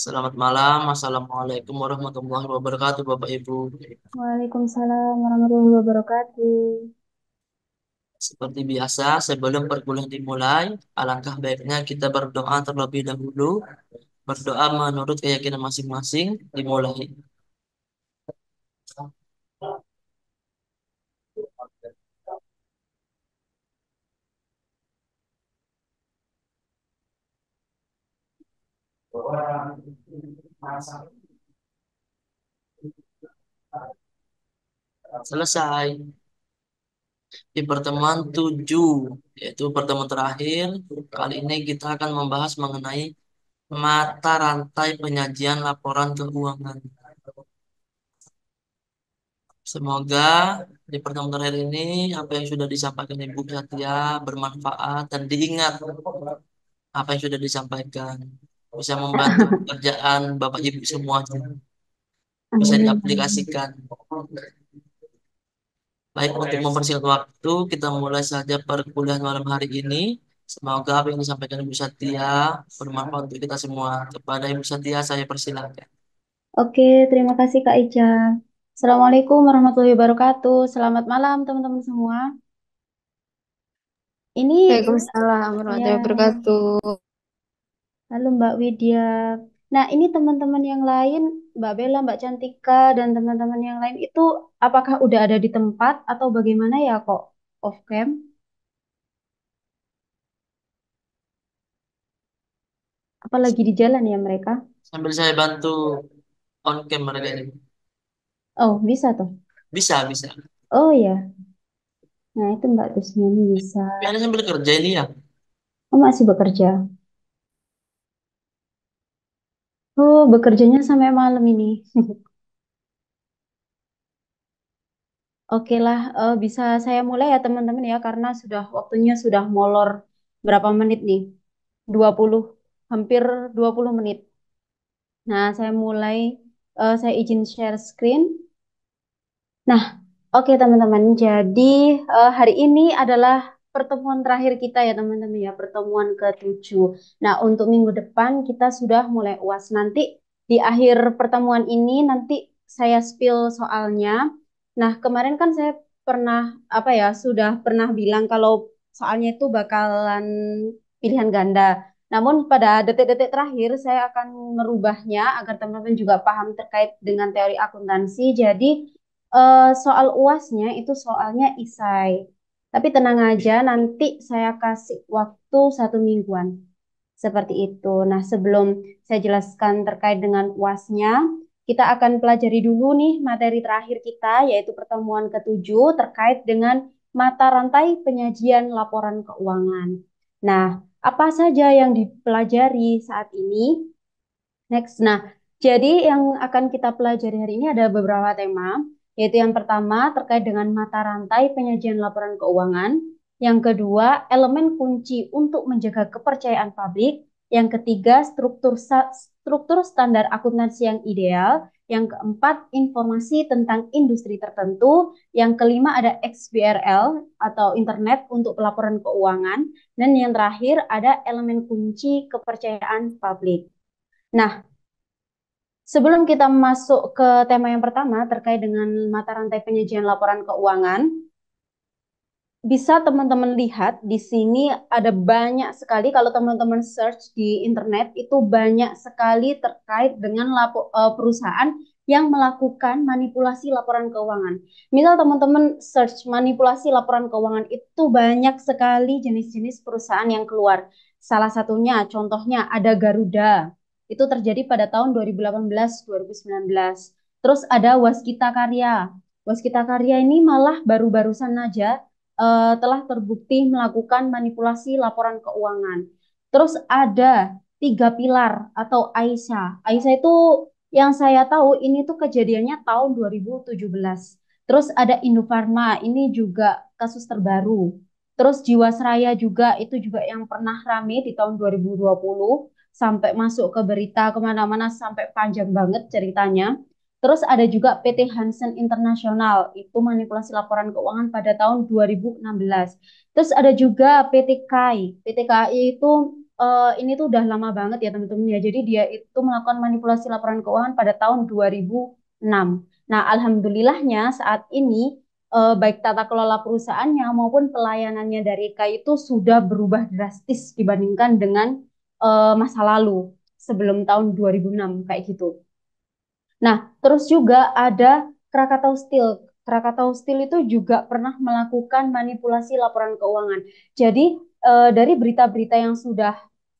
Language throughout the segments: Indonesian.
Selamat malam, Assalamualaikum warahmatullahi wabarakatuh, Bapak Ibu. Waalaikumsalam warahmatullahi wabarakatuh. Seperti biasa, sebelum perkuliahan dimulai, alangkah baiknya kita berdoa terlebih dahulu. Berdoa menurut keyakinan masing-masing, dimulai. Selesai. Di pertemuan 7, yaitu pertemuan terakhir, kali ini kita akan membahas mengenai mata rantai penyajian laporan keuangan. Semoga di pertemuan terakhir ini apa yang sudah disampaikan Ibu Satya bermanfaat dan diingat apa yang sudah disampaikan bisa membantu pekerjaan Bapak Ibu semuanya bisa Amin. diaplikasikan. Baik, untuk mempersingkat waktu, kita mulai saja perkuliahan malam hari ini. Semoga apa yang disampaikan Ibu Satya bermanfaat untuk kita semua. Kepada Ibu Satya saya persilahkan. Oke, terima kasih Kak Ica. Assalamualaikum warahmatullahi wabarakatuh. Selamat malam teman-teman semua. Ini Waalaikumsalam ya, warahmatullahi wabarakatuh. halo Mbak Widya. Nah, ini teman-teman yang lain, Mbak Bella, Mbak Cantika, dan teman-teman yang lain itu apakah udah ada di tempat atau bagaimana ya kok off cam? Apalagi di jalan ya mereka? Sambil saya bantu on cam mereka ini. Oh, bisa tuh. Bisa, bisa. Oh ya, nah itu Mbak Tusnya ini bisa. Tapi Anda sambil kerja ini ya. Oh, masih bekerja. Oh, bekerjanya sampai malam ini. Oke lah, bisa saya mulai ya teman-teman ya, karena sudah waktunya sudah molor berapa menit nih? 20, hampir 20 menit. Nah, saya mulai, saya izin share screen. Nah, oke teman-teman, jadi hari ini adalah pertemuan terakhir kita ya teman-teman ya, pertemuan ke-7. Nah, untuk minggu depan kita sudah mulai UAS. Nanti di akhir pertemuan ini nanti saya spill soalnya. Nah, kemarin kan saya pernah apa ya, sudah pernah bilang kalau soalnya itu bakalan pilihan ganda. Namun pada detik-detik terakhir saya akan merubahnya agar teman-teman juga paham terkait dengan teori akuntansi. Jadi soal UASnya itu soalnya isai. Tapi tenang aja, nanti saya kasih waktu 1 mingguan. Seperti itu. Nah, sebelum saya jelaskan terkait dengan UASnya, kita akan pelajari dulu nih materi terakhir kita, yaitu pertemuan ke-7 terkait dengan mata rantai penyajian laporan keuangan. Nah, apa saja yang dipelajari saat ini? Next. Nah, jadi yang akan kita pelajari hari ini ada beberapa tema, yaitu yang pertama terkait dengan mata rantai penyajian laporan keuangan, yang kedua elemen kunci untuk menjaga kepercayaan publik, yang ketiga struktur standar akuntansi yang ideal, yang keempat informasi tentang industri tertentu, yang kelima ada XBRL atau Internet untuk pelaporan keuangan, dan yang terakhir ada elemen kunci kepercayaan publik. Nah, sebelum kita masuk ke tema yang pertama terkait dengan mata rantai penyajian laporan keuangan, bisa teman-teman lihat di sini ada banyak sekali kalau teman-teman search di internet itu banyak sekali terkait dengan perusahaan yang melakukan manipulasi laporan keuangan. Misal teman-teman search manipulasi laporan keuangan itu banyak sekali jenis-jenis perusahaan yang keluar. Salah satunya contohnya ada Garuda. Itu terjadi pada tahun 2018-2019. Terus ada Waskita Karya. Waskita Karya ini malah baru-barusan aja telah terbukti melakukan manipulasi laporan keuangan. Terus ada 3 pilar atau Aisyah. Aisyah itu yang saya tahu ini tuh kejadiannya tahun 2017. Terus ada Indofarma, ini juga kasus terbaru. Terus Jiwasraya juga itu juga yang pernah rame di tahun 2020 sampai masuk ke berita kemana-mana sampai panjang banget ceritanya. Terus ada juga PT Hansen Internasional, itu manipulasi laporan keuangan pada tahun 2016. Terus ada juga PT KAI. PT KAI itu ini tuh udah lama banget ya teman-teman ya. Jadi dia itu melakukan manipulasi laporan keuangan pada tahun 2006. Nah, alhamdulillahnya saat ini baik tata kelola perusahaannya maupun pelayanannya dari Kai itu sudah berubah drastis dibandingkan dengan masa lalu sebelum tahun 2006 kayak gitu. Nah, terus juga ada Krakatau Steel. Krakatau Steel itu juga pernah melakukan manipulasi laporan keuangan. Jadi, dari berita-berita yang sudah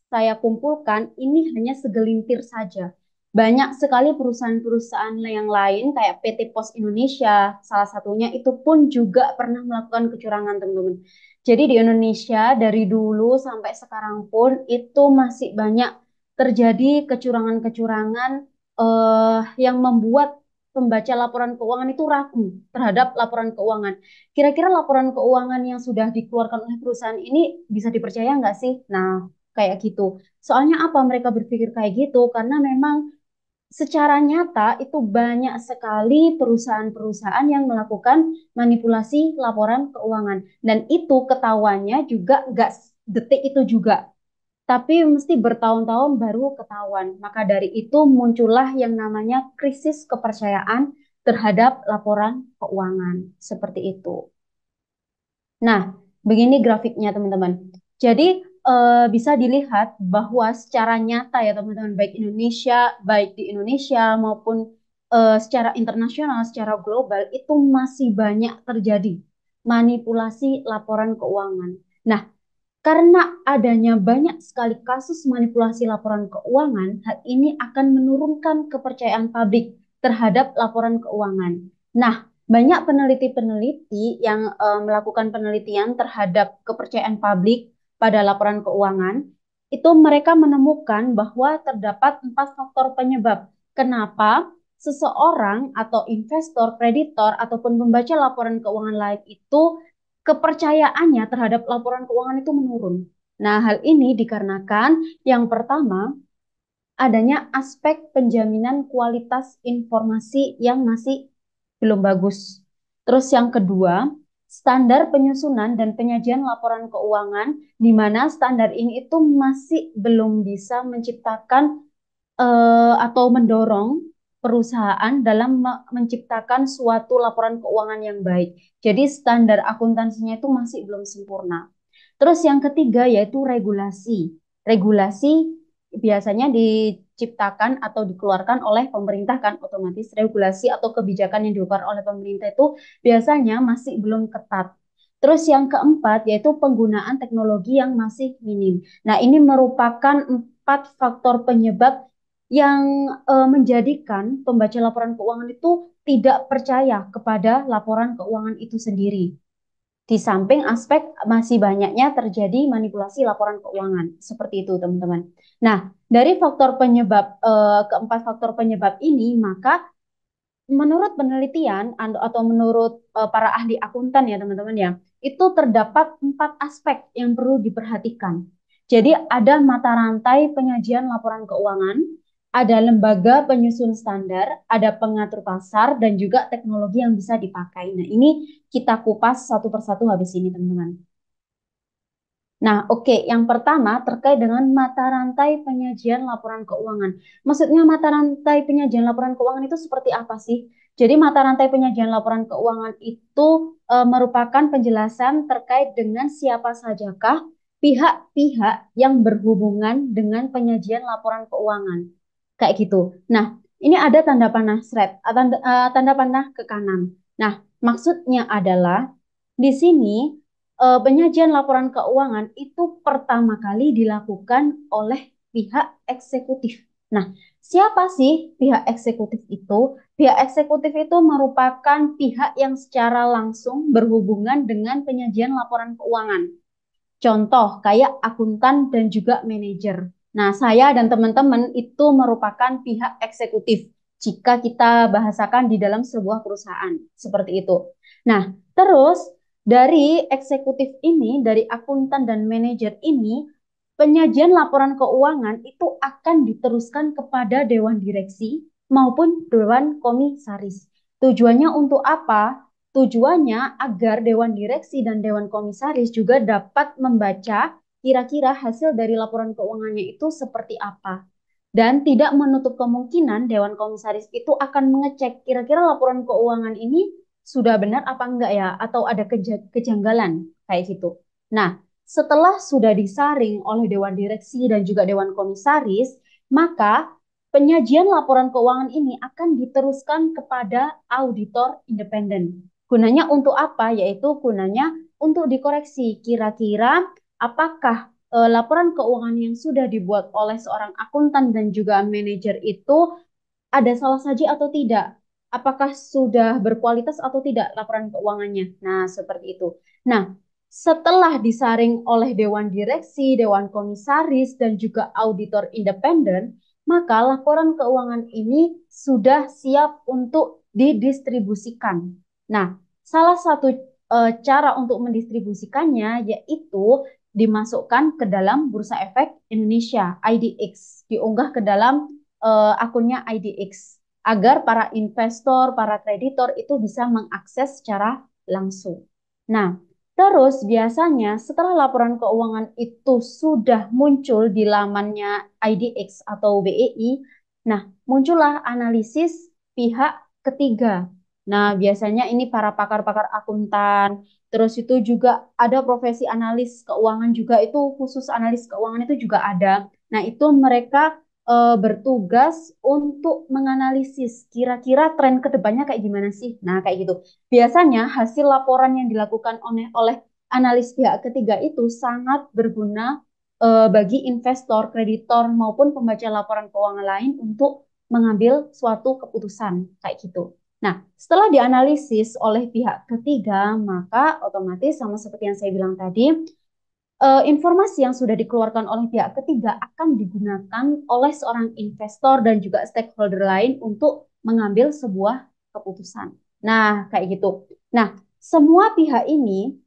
saya kumpulkan, ini hanya segelintir saja. Banyak sekali perusahaan-perusahaan yang lain, kayak PT Pos Indonesia, salah satunya itu pun juga pernah melakukan kecurangan, teman-teman. Jadi di Indonesia, dari dulu sampai sekarang pun, itu masih banyak terjadi kecurangan-kecurangan yang membuat pembaca laporan keuangan itu ragu terhadap laporan keuangan. Kira-kira laporan keuangan yang sudah dikeluarkan oleh perusahaan ini bisa dipercaya nggak sih? Nah, kayak gitu. Soalnya apa mereka berpikir kayak gitu? Karena memang secara nyata itu banyak sekali perusahaan-perusahaan yang melakukan manipulasi laporan keuangan. Dan itu ketahuannya juga nggak detik itu juga, tapi mesti bertahun-tahun baru ketahuan. Maka dari itu muncullah yang namanya krisis kepercayaan terhadap laporan keuangan. Seperti itu. Nah, begini grafiknya teman-teman. Jadi bisa dilihat bahwa secara nyata ya teman-teman, baik di Indonesia maupun secara internasional, secara global itu masih banyak terjadi manipulasi laporan keuangan. Nah, karena adanya banyak sekali kasus manipulasi laporan keuangan, hal ini akan menurunkan kepercayaan publik terhadap laporan keuangan. Nah, banyak peneliti-peneliti yang melakukan penelitian terhadap kepercayaan publik pada laporan keuangan, itu mereka menemukan bahwa terdapat 4 faktor penyebab kenapa seseorang atau investor, kreditor, ataupun pembaca laporan keuangan lain itu kepercayaannya terhadap laporan keuangan itu menurun. Nah, hal ini dikarenakan yang pertama adanya aspek penjaminan kualitas informasi yang masih belum bagus. Terus yang kedua, standar penyusunan dan penyajian laporan keuangan di mana standar ini itu masih belum bisa menciptakan atau mendorong perusahaan dalam menciptakan suatu laporan keuangan yang baik. Jadi standar akuntansinya itu masih belum sempurna. Terus yang ketiga yaitu regulasi. Regulasi biasanya diciptakan atau dikeluarkan oleh pemerintah, kan otomatis regulasi atau kebijakan yang dikeluarkan oleh pemerintah itu biasanya masih belum ketat. Terus yang keempat yaitu penggunaan teknologi yang masih minim. Nah, ini merupakan 4 faktor penyebab yang menjadikan pembaca laporan keuangan itu tidak percaya kepada laporan keuangan itu sendiri. Di samping aspek masih banyaknya terjadi manipulasi laporan keuangan. Seperti itu, teman-teman. Nah, dari faktor penyebab, keempat faktor penyebab ini, maka menurut penelitian atau menurut para ahli akuntan ya teman-teman ya, itu terdapat 4 aspek yang perlu diperhatikan. Jadi ada mata rantai penyajian laporan keuangan, ada lembaga penyusun standar, ada pengatur pasar, dan juga teknologi yang bisa dipakai. Nah, ini kita kupas satu persatu habis ini, teman-teman. Nah, oke, yang pertama terkait dengan mata rantai penyajian laporan keuangan. Maksudnya mata rantai penyajian laporan keuangan itu seperti apa sih? Jadi mata rantai penyajian laporan keuangan itu merupakan penjelasan terkait dengan siapa sajakah pihak-pihak yang berhubungan dengan penyajian laporan keuangan. Kayak gitu. Nah, ini ada tanda panah thread, tanda panah ke kanan. Nah, maksudnya adalah di sini penyajian laporan keuangan itu pertama kali dilakukan oleh pihak eksekutif. Nah, siapa sih pihak eksekutif itu? Pihak eksekutif itu merupakan pihak yang secara langsung berhubungan dengan penyajian laporan keuangan. Contoh kayak akuntan dan juga manajer. Nah, saya dan teman-teman itu merupakan pihak eksekutif jika kita bahasakan di dalam sebuah perusahaan. Seperti itu. Nah, terus dari eksekutif ini, dari akuntan dan manajer ini, penyajian laporan keuangan itu akan diteruskan kepada Dewan Direksi maupun Dewan Komisaris. Tujuannya untuk apa? Tujuannya agar Dewan Direksi dan Dewan Komisaris juga dapat membaca kira-kira hasil dari laporan keuangannya itu seperti apa. Dan tidak menutup kemungkinan Dewan Komisaris itu akan mengecek kira-kira laporan keuangan ini sudah benar apa enggak ya, atau ada kejanggalan kayak gitu. Nah, setelah sudah disaring oleh Dewan Direksi dan juga Dewan Komisaris, maka penyajian laporan keuangan ini akan diteruskan kepada auditor independen. Gunanya untuk apa? Yaitu gunanya untuk dikoreksi kira-kira apakah laporan keuangan yang sudah dibuat oleh seorang akuntan dan juga manajer itu ada salah saji atau tidak? Apakah sudah berkualitas atau tidak laporan keuangannya? Nah, seperti itu. Nah, setelah disaring oleh Dewan Direksi, Dewan Komisaris, dan juga auditor independen, maka laporan keuangan ini sudah siap untuk didistribusikan. Nah, salah satu cara untuk mendistribusikannya yaitu dimasukkan ke dalam Bursa Efek Indonesia (IDX), diunggah ke dalam akunnya IDX agar para investor, para kreditor itu bisa mengakses secara langsung. Nah, terus biasanya setelah laporan keuangan itu sudah muncul di lamannya IDX atau BEI, nah muncullah analisis pihak ketiga. Nah, biasanya ini para pakar-pakar akuntan, terus itu juga ada profesi analis keuangan juga, itu khusus analis keuangan itu juga ada. Nah, itu mereka bertugas untuk menganalisis kira-kira tren ke depannya kayak gimana sih. Nah, kayak gitu. Biasanya hasil laporan yang dilakukan oleh analis pihak ketiga itu sangat berguna bagi investor, kreditor maupun pembaca laporan keuangan lain untuk mengambil suatu keputusan kayak gitu. Nah, setelah dianalisis oleh pihak ketiga, maka otomatis sama seperti yang saya bilang tadi, informasi yang sudah dikeluarkan oleh pihak ketiga akan digunakan oleh seorang investor dan juga stakeholder lain untuk mengambil sebuah keputusan. Nah, kayak gitu. Nah, semua pihak ini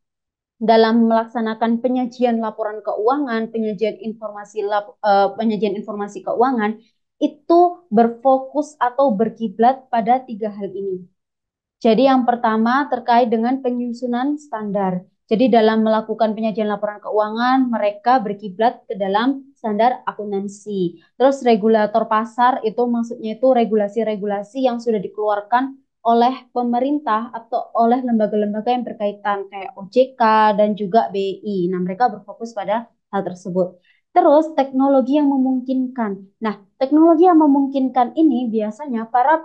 dalam melaksanakan penyajian laporan keuangan, penyajian informasi keuangan itu berfokus atau berkiblat pada tiga hal ini. Jadi yang pertama terkait dengan penyusunan standar. Jadi dalam melakukan penyajian laporan keuangan, mereka berkiblat ke dalam standar akuntansi. Terus regulator pasar itu maksudnya itu regulasi-regulasi yang sudah dikeluarkan oleh pemerintah atau oleh lembaga-lembaga yang berkaitan kayak OJK dan juga BI. Nah, mereka berfokus pada hal tersebut. Terus teknologi yang memungkinkan. Nah, teknologi yang memungkinkan ini biasanya para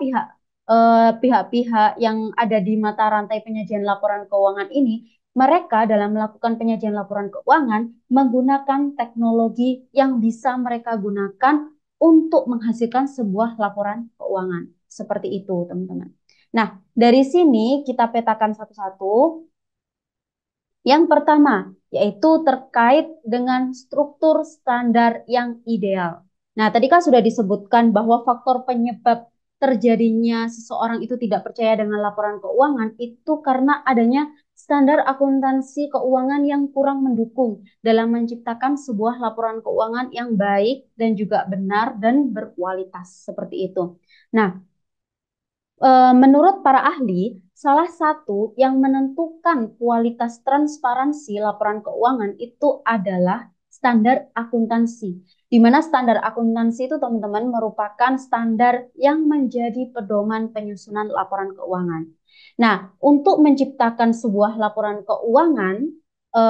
pihak-pihak yang ada di mata rantai penyajian laporan keuangan ini, mereka dalam melakukan penyajian laporan keuangan menggunakan teknologi yang bisa mereka gunakan untuk menghasilkan sebuah laporan keuangan. Seperti itu, teman-teman. Nah, dari sini kita petakan satu-satu. Yang pertama, yaitu terkait dengan struktur standar yang ideal. Nah, tadi kan sudah disebutkan bahwa faktor penyebab terjadinya seseorang itu tidak percaya dengan laporan keuangan itu karena adanya standar akuntansi keuangan yang kurang mendukung dalam menciptakan sebuah laporan keuangan yang baik dan juga benar dan berkualitas seperti itu. Nah, menurut para ahli, salah satu yang menentukan kualitas transparansi laporan keuangan itu adalah standar akuntansi. Di mana standar akuntansi itu teman-teman merupakan standar yang menjadi pedoman penyusunan laporan keuangan. Nah, untuk menciptakan sebuah laporan keuangan,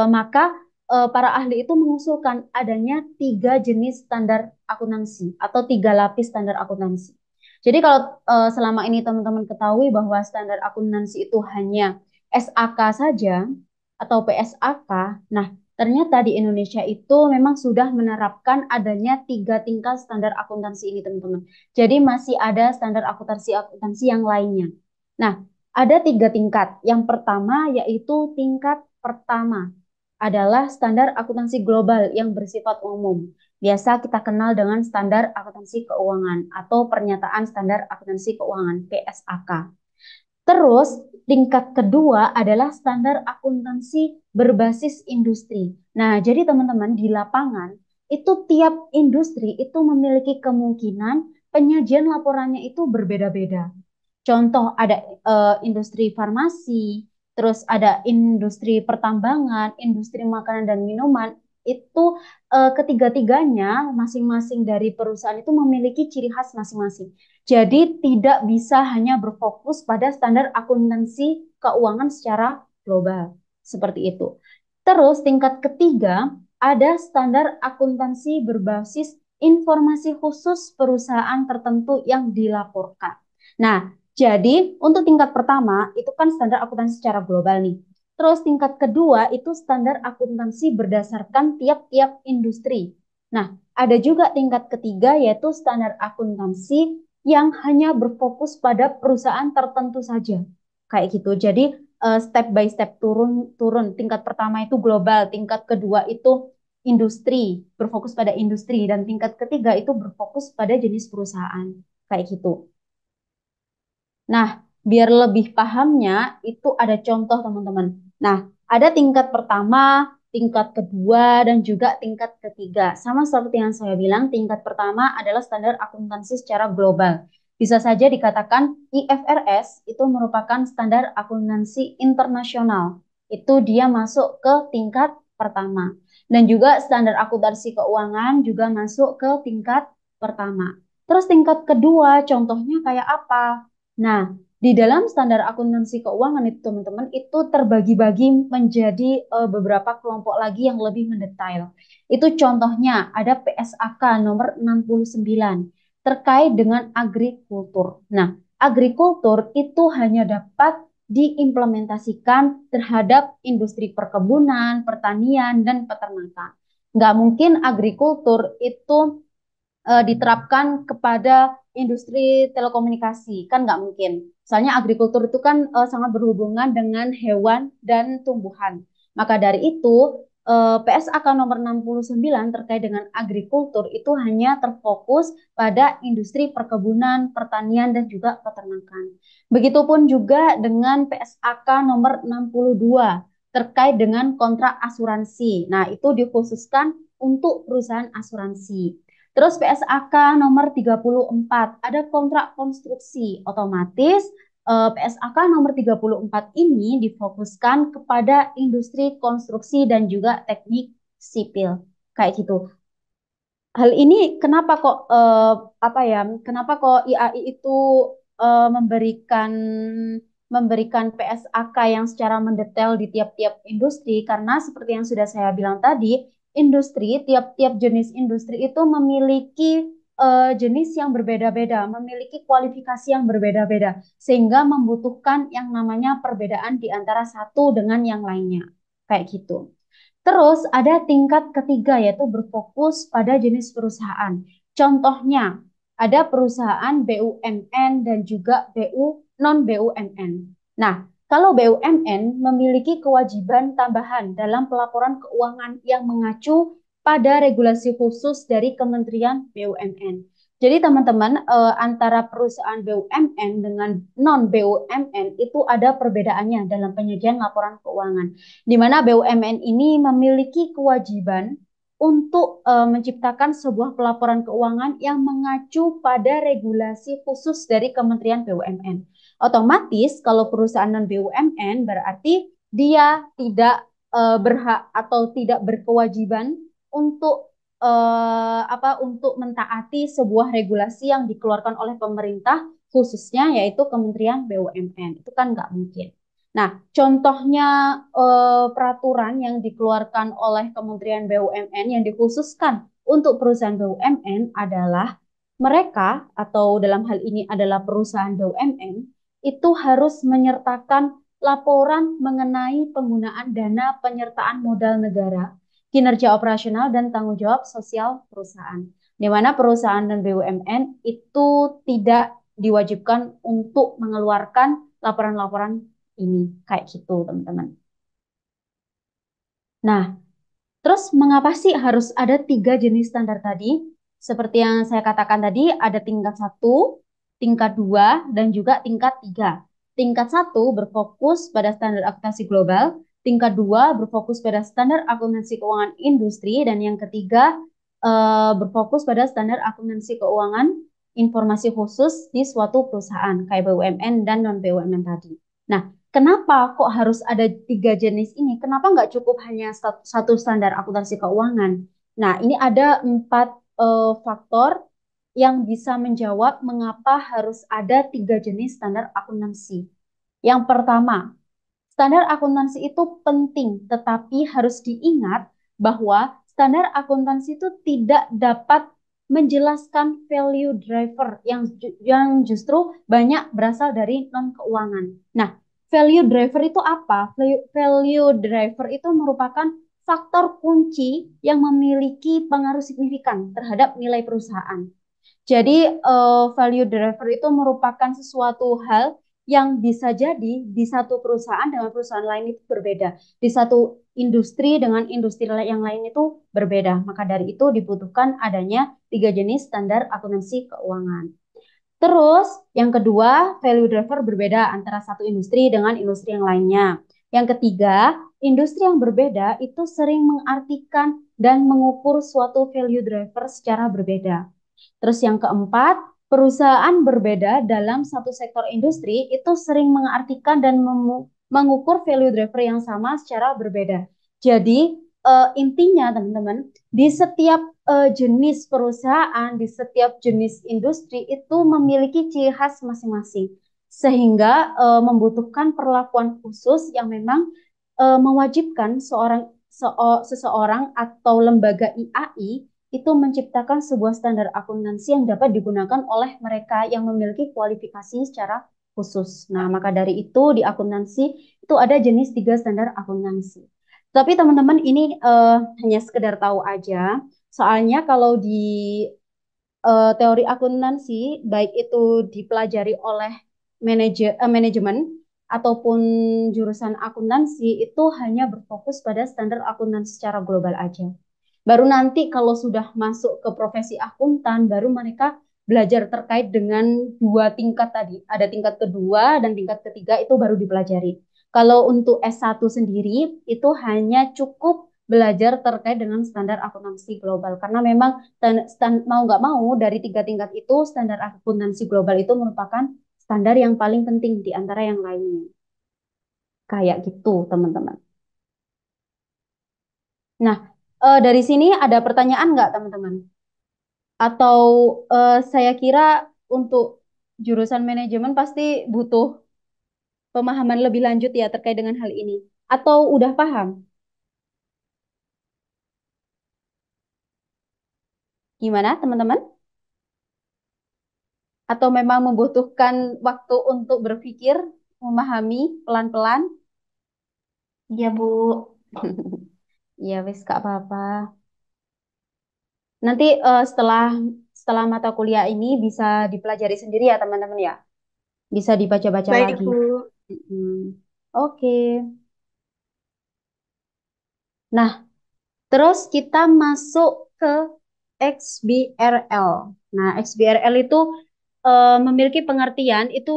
maka para ahli itu mengusulkan adanya 3 jenis standar akuntansi atau 3 lapis standar akuntansi. Jadi kalau selama ini teman-teman ketahui bahwa standar akuntansi itu hanya SAK saja atau PSAK, nah ternyata di Indonesia itu memang sudah menerapkan adanya 3 tingkat standar akuntansi ini teman-teman. Jadi masih ada standar akuntansi yang lainnya. Nah, ada 3 tingkat. Yang pertama yaitu tingkat pertama adalah standar akuntansi global yang bersifat umum. Biasa kita kenal dengan standar akuntansi keuangan atau pernyataan standar akuntansi keuangan (PSAK). Terus tingkat kedua adalah standar akuntansi berbasis industri. Nah, jadi teman-teman di lapangan itu tiap industri itu memiliki kemungkinan penyajian laporannya itu berbeda-beda. Contoh ada industri farmasi, terus ada industri pertambangan, industri makanan dan minuman, itu ketiga-tiganya masing-masing dari perusahaan itu memiliki ciri khas masing-masing. Jadi tidak bisa hanya berfokus pada standar akuntansi keuangan secara global. Seperti itu. Terus tingkat ketiga ada standar akuntansi berbasis informasi khusus perusahaan tertentu yang dilaporkan. Nah, jadi untuk tingkat pertama itu kan standar akuntansi secara global nih. Terus tingkat kedua itu standar akuntansi berdasarkan tiap-tiap industri. Nah, ada juga tingkat ketiga yaitu standar akuntansi yang hanya berfokus pada perusahaan tertentu saja. Kayak gitu. Jadi step by step turun. Tingkat pertama itu global, tingkat kedua itu industri, berfokus pada industri, dan tingkat ketiga itu berfokus pada jenis perusahaan. Kayak gitu. Nah, biar lebih pahamnya itu ada contoh teman-teman. Nah, ada tingkat pertama, tingkat kedua, dan juga tingkat ketiga. Sama seperti yang saya bilang, tingkat pertama adalah standar akuntansi secara global. Bisa saja dikatakan IFRS itu merupakan standar akuntansi internasional. Itu dia masuk ke tingkat pertama. Dan juga standar akuntansi keuangan juga masuk ke tingkat pertama. Terus tingkat kedua, contohnya kayak apa? Nah, di dalam standar akuntansi keuangan itu teman-teman itu terbagi-bagi menjadi beberapa kelompok lagi yang lebih mendetail. Itu contohnya ada PSAK nomor 69 terkait dengan agrikultur. Nah, agrikultur itu hanya dapat diimplementasikan terhadap industri perkebunan, pertanian, dan peternakan. Nggak mungkin agrikultur itu diterapkan kepada industri telekomunikasi, kan nggak mungkin. Soalnya agrikultur itu kan sangat berhubungan dengan hewan dan tumbuhan. Maka dari itu, PSAK nomor 69 terkait dengan agrikultur itu hanya terfokus pada industri perkebunan, pertanian, dan juga peternakan. Begitupun juga dengan PSAK nomor 62 terkait dengan kontrak asuransi. Nah, itu dikhususkan untuk perusahaan asuransi. Terus PSAK nomor 34 ada kontrak konstruksi. Otomatis PSAK nomor 34 ini difokuskan kepada industri konstruksi dan juga teknik sipil. Kayak gitu. Hal ini kenapa kok apa ya? Kenapa kok IAI itu memberikan PSAK yang secara mendetail di tiap-tiap industri? Karena seperti yang sudah saya bilang tadi, tiap-tiap jenis industri itu memiliki jenis yang berbeda-beda, memiliki kualifikasi yang berbeda-beda, sehingga membutuhkan yang namanya perbedaan di antara satu dengan yang lainnya. Kayak gitu. Terus ada tingkat ketiga yaitu berfokus pada jenis perusahaan. Contohnya ada perusahaan BUMN dan juga non BUMN. Nah, kalau BUMN memiliki kewajiban tambahan dalam pelaporan keuangan yang mengacu pada regulasi khusus dari Kementerian BUMN. Jadi teman-teman antara perusahaan BUMN dengan non BUMN itu ada perbedaannya dalam penyajian laporan keuangan di mana BUMN ini memiliki kewajiban untuk menciptakan sebuah pelaporan keuangan yang mengacu pada regulasi khusus dari Kementerian BUMN. Otomatis kalau perusahaan non BUMN berarti dia tidak berhak atau tidak berkewajiban untuk untuk mentaati sebuah regulasi yang dikeluarkan oleh pemerintah khususnya yaitu Kementerian BUMN. Itu kan nggak mungkin. Nah, contohnya peraturan yang dikeluarkan oleh Kementerian BUMN yang dikhususkan untuk perusahaan BUMN adalah mereka atau dalam hal ini adalah perusahaan BUMN itu harus menyertakan laporan mengenai penggunaan dana penyertaan modal negara, kinerja operasional dan tanggung jawab sosial perusahaan. Di mana perusahaan dan BUMN itu tidak diwajibkan untuk mengeluarkan laporan-laporan ini kayak gitu teman-teman. Nah, terus mengapa sih harus ada tiga jenis standar tadi? Seperti yang saya katakan tadi, ada tingkat satu, tingkat dua, dan juga tingkat tiga. Tingkat satu berfokus pada standar akuntansi global, tingkat dua berfokus pada standar akuntansi keuangan industri, dan yang ketiga berfokus pada standar akuntansi keuangan informasi khusus di suatu perusahaan kayak BUMN dan non BUMN tadi. Nah, kenapa kok harus ada tiga jenis ini? Kenapa nggak cukup hanya satu standar akuntansi keuangan? Nah, ini ada empat faktor yang bisa menjawab mengapa harus ada tiga jenis standar akuntansi. Yang pertama, standar akuntansi itu penting, tetapi harus diingat bahwa standar akuntansi itu tidak dapat menjelaskan value driver yang justru banyak berasal dari non-keuangan. Nah, value driver itu apa? Value driver itu merupakan faktor kunci yang memiliki pengaruh signifikan terhadap nilai perusahaan. Jadi value driver itu merupakan sesuatu hal yang bisa jadi di satu perusahaan dengan perusahaan lain itu berbeda. Di satu industri dengan industri yang lain itu berbeda. Maka dari itu dibutuhkan adanya tiga jenis standar akuntansi keuangan. Terus yang kedua, value driver berbeda antara satu industri dengan industri yang lainnya. Yang ketiga, industri yang berbeda itu sering mengartikan dan mengukur suatu value driver secara berbeda. Terus yang keempat, perusahaan berbeda dalam satu sektor industri itu sering mengartikan dan mengukur value driver yang sama secara berbeda. Jadi intinya teman-teman, di setiap jenis perusahaan, di setiap jenis industri itu memiliki ciri khas masing-masing. Sehingga membutuhkan perlakuan khusus yang memang mewajibkan seseorang atau lembaga IAI itu menciptakan sebuah standar akuntansi yang dapat digunakan oleh mereka yang memiliki kualifikasi secara khusus. Nah, maka dari itu di akuntansi itu ada jenis tiga standar akuntansi. Tapi teman-teman ini hanya sekedar tahu aja. Soalnya kalau di teori akuntansi, baik itu dipelajari oleh manajemen ataupun jurusan akuntansi, itu hanya berfokus pada standar akuntansi secara global aja. Baru nanti kalau sudah masuk ke profesi akuntan, baru mereka belajar terkait dengan dua tingkat tadi. Ada tingkat kedua dan tingkat ketiga itu baru dipelajari. Kalau untuk S1 sendiri, itu hanya cukup belajar terkait dengan standar akuntansi global. Karena memang mau nggak mau dari tiga tingkat itu standar akuntansi global itu merupakan standar yang paling penting di antara yang lainnya. Kayak gitu, teman-teman. Nah, dari sini ada pertanyaan nggak, teman-teman? Atau saya kira untuk jurusan manajemen pasti butuh pemahaman lebih lanjut ya terkait dengan hal ini. Atau udah paham? Gimana, teman-teman? Atau memang membutuhkan waktu untuk berpikir, memahami pelan-pelan? Iya, Bu. Ya wis gak apa-apa. Nanti setelah setelah mata kuliah ini bisa dipelajari sendiri ya teman-teman ya. Bisa dibaca-baca Baik, lagi. Bu. Mm-mm. Oke. Nah, terus kita masuk ke XBRL. Nah, XBRL itu memiliki pengertian itu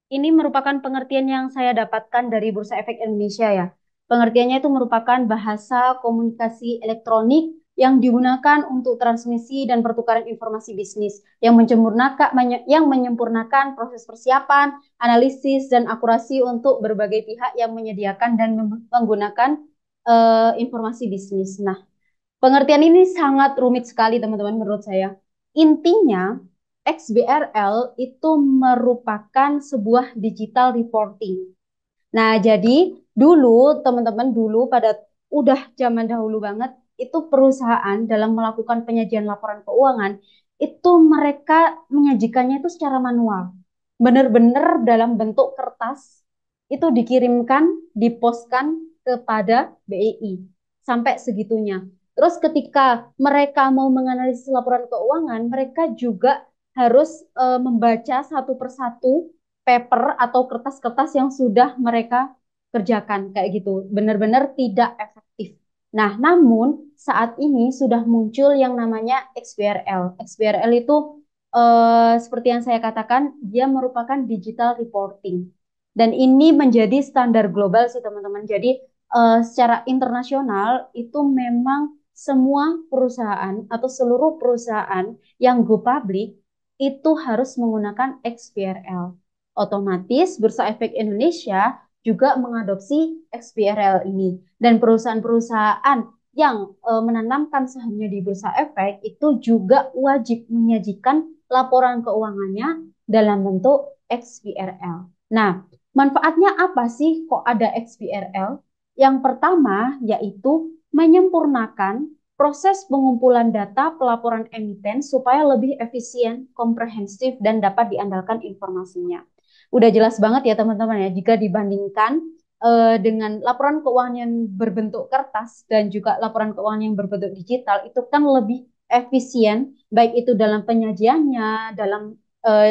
ini merupakan pengertian yang saya dapatkan dari Bursa Efek Indonesia ya. Pengertiannya itu merupakan bahasa komunikasi elektronik yang digunakan untuk transmisi dan pertukaran informasi bisnis yang menyempurnakan proses persiapan, analisis dan akurasi untuk berbagai pihak yang menyediakan dan menggunakan informasi bisnis. Nah, pengertian ini sangat rumit sekali teman-teman menurut saya. Intinya, XBRL itu merupakan sebuah digital reporting. Nah, jadi dulu teman-teman dulu pada udah zaman dahulu banget itu perusahaan dalam melakukan penyajian laporan keuangan itu mereka menyajikannya itu secara manual. Benar-benar dalam bentuk kertas itu dikirimkan, diposkan kepada BEI sampai segitunya. Terus ketika mereka mau menganalisis laporan keuangan, mereka juga harus membaca satu persatu paper atau kertas-kertas yang sudah mereka kerjakan kayak gitu. Benar-benar tidak efektif. Nah, namun saat ini sudah muncul yang namanya XBRL. XBRL itu seperti yang saya katakan, dia merupakan digital reporting. Dan ini menjadi standar global sih teman-teman. Jadi secara internasional itu memang semua perusahaan atau seluruh perusahaan yang go public itu harus menggunakan XBRL. Otomatis Bursa Efek Indonesia juga mengadopsi XBRL ini. Dan perusahaan-perusahaan yang menanamkan sahamnya di Bursa Efek itu juga wajib menyajikan laporan keuangannya dalam bentuk XBRL. Nah, manfaatnya apa sih kok ada XBRL? Yang pertama yaitu menyempurnakan proses pengumpulan data pelaporan emiten supaya lebih efisien, komprehensif, dan dapat diandalkan informasinya. Udah jelas banget ya teman-teman ya, jika dibandingkan dengan laporan keuangan yang berbentuk kertas dan juga laporan keuangan yang berbentuk digital, itu kan lebih efisien, baik itu dalam penyajiannya, dalam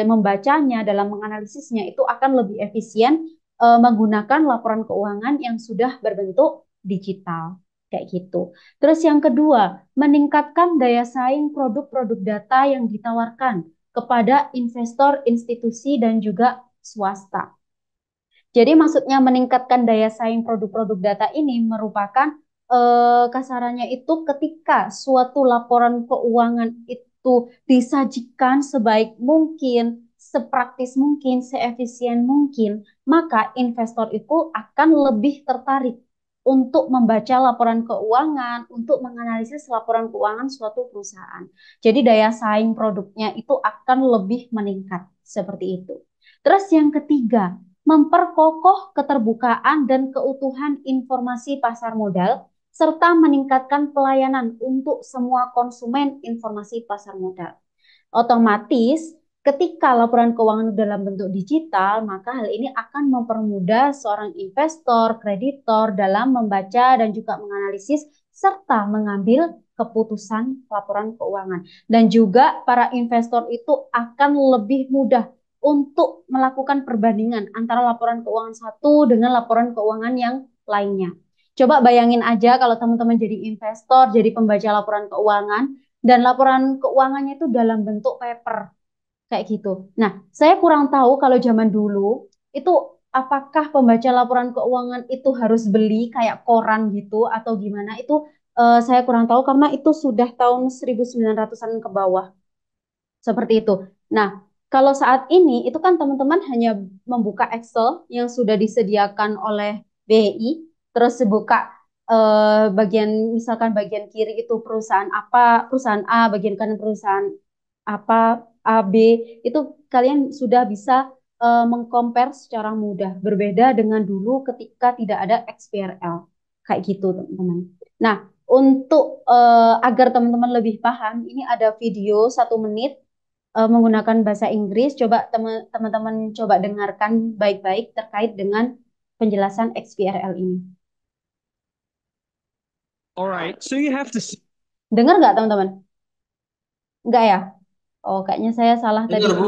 membacanya, dalam menganalisisnya, itu akan lebih efisien menggunakan laporan keuangan yang sudah berbentuk digital. Kayak gitu. Terus yang kedua, meningkatkan daya saing produk-produk data yang ditawarkan kepada investor, institusi, dan juga swasta. Jadi maksudnya meningkatkan daya saing produk-produk data ini merupakan kasarannya itu ketika suatu laporan keuangan itu disajikan sebaik mungkin, sepraktis mungkin, seefisien mungkin, maka investor itu akan lebih tertarik untuk membaca laporan keuangan, untuk menganalisis laporan keuangan suatu perusahaan. Jadi daya saing produknya itu akan lebih meningkat seperti itu. Terus yang ketiga, memperkokoh keterbukaan dan keutuhan informasi pasar modal, serta meningkatkan pelayanan untuk semua konsumen informasi pasar modal. Otomatis, ketika laporan keuangan dalam bentuk digital, maka hal ini akan mempermudah seorang investor, kreditor dalam membaca dan juga menganalisis serta mengambil keputusan laporan keuangan. Dan juga para investor itu akan lebih mudah untuk melakukan perbandingan antara laporan keuangan satu dengan laporan keuangan yang lainnya. Coba bayangin aja kalau teman-teman jadi investor, jadi pembaca laporan keuangan, dan laporan keuangannya itu dalam bentuk paper kayak gitu. Nah, saya kurang tahu kalau zaman dulu itu apakah pembaca laporan keuangan itu harus beli kayak koran gitu atau gimana, itu saya kurang tahu karena itu sudah tahun 1900-an ke bawah seperti itu. Nah, kalau saat ini itu kan teman-teman hanya membuka Excel yang sudah disediakan oleh BI, terus buka bagian misalkan bagian kiri itu perusahaan apa, perusahaan A, bagian kanan perusahaan apa, A, B, itu kalian sudah bisa mengcompare secara mudah. Berbeda dengan dulu ketika tidak ada XBRL. Kayak gitu, teman-teman. Nah, untuk agar teman-teman lebih paham, ini ada video 1 menit menggunakan bahasa Inggris. Coba teman-teman coba dengarkan baik-baik terkait dengan penjelasan XBRL ini. Alright, so you have to. Dengar nggak teman-teman? Enggak ya? Oh, kayaknya saya salah tadi. Dengar, Bu.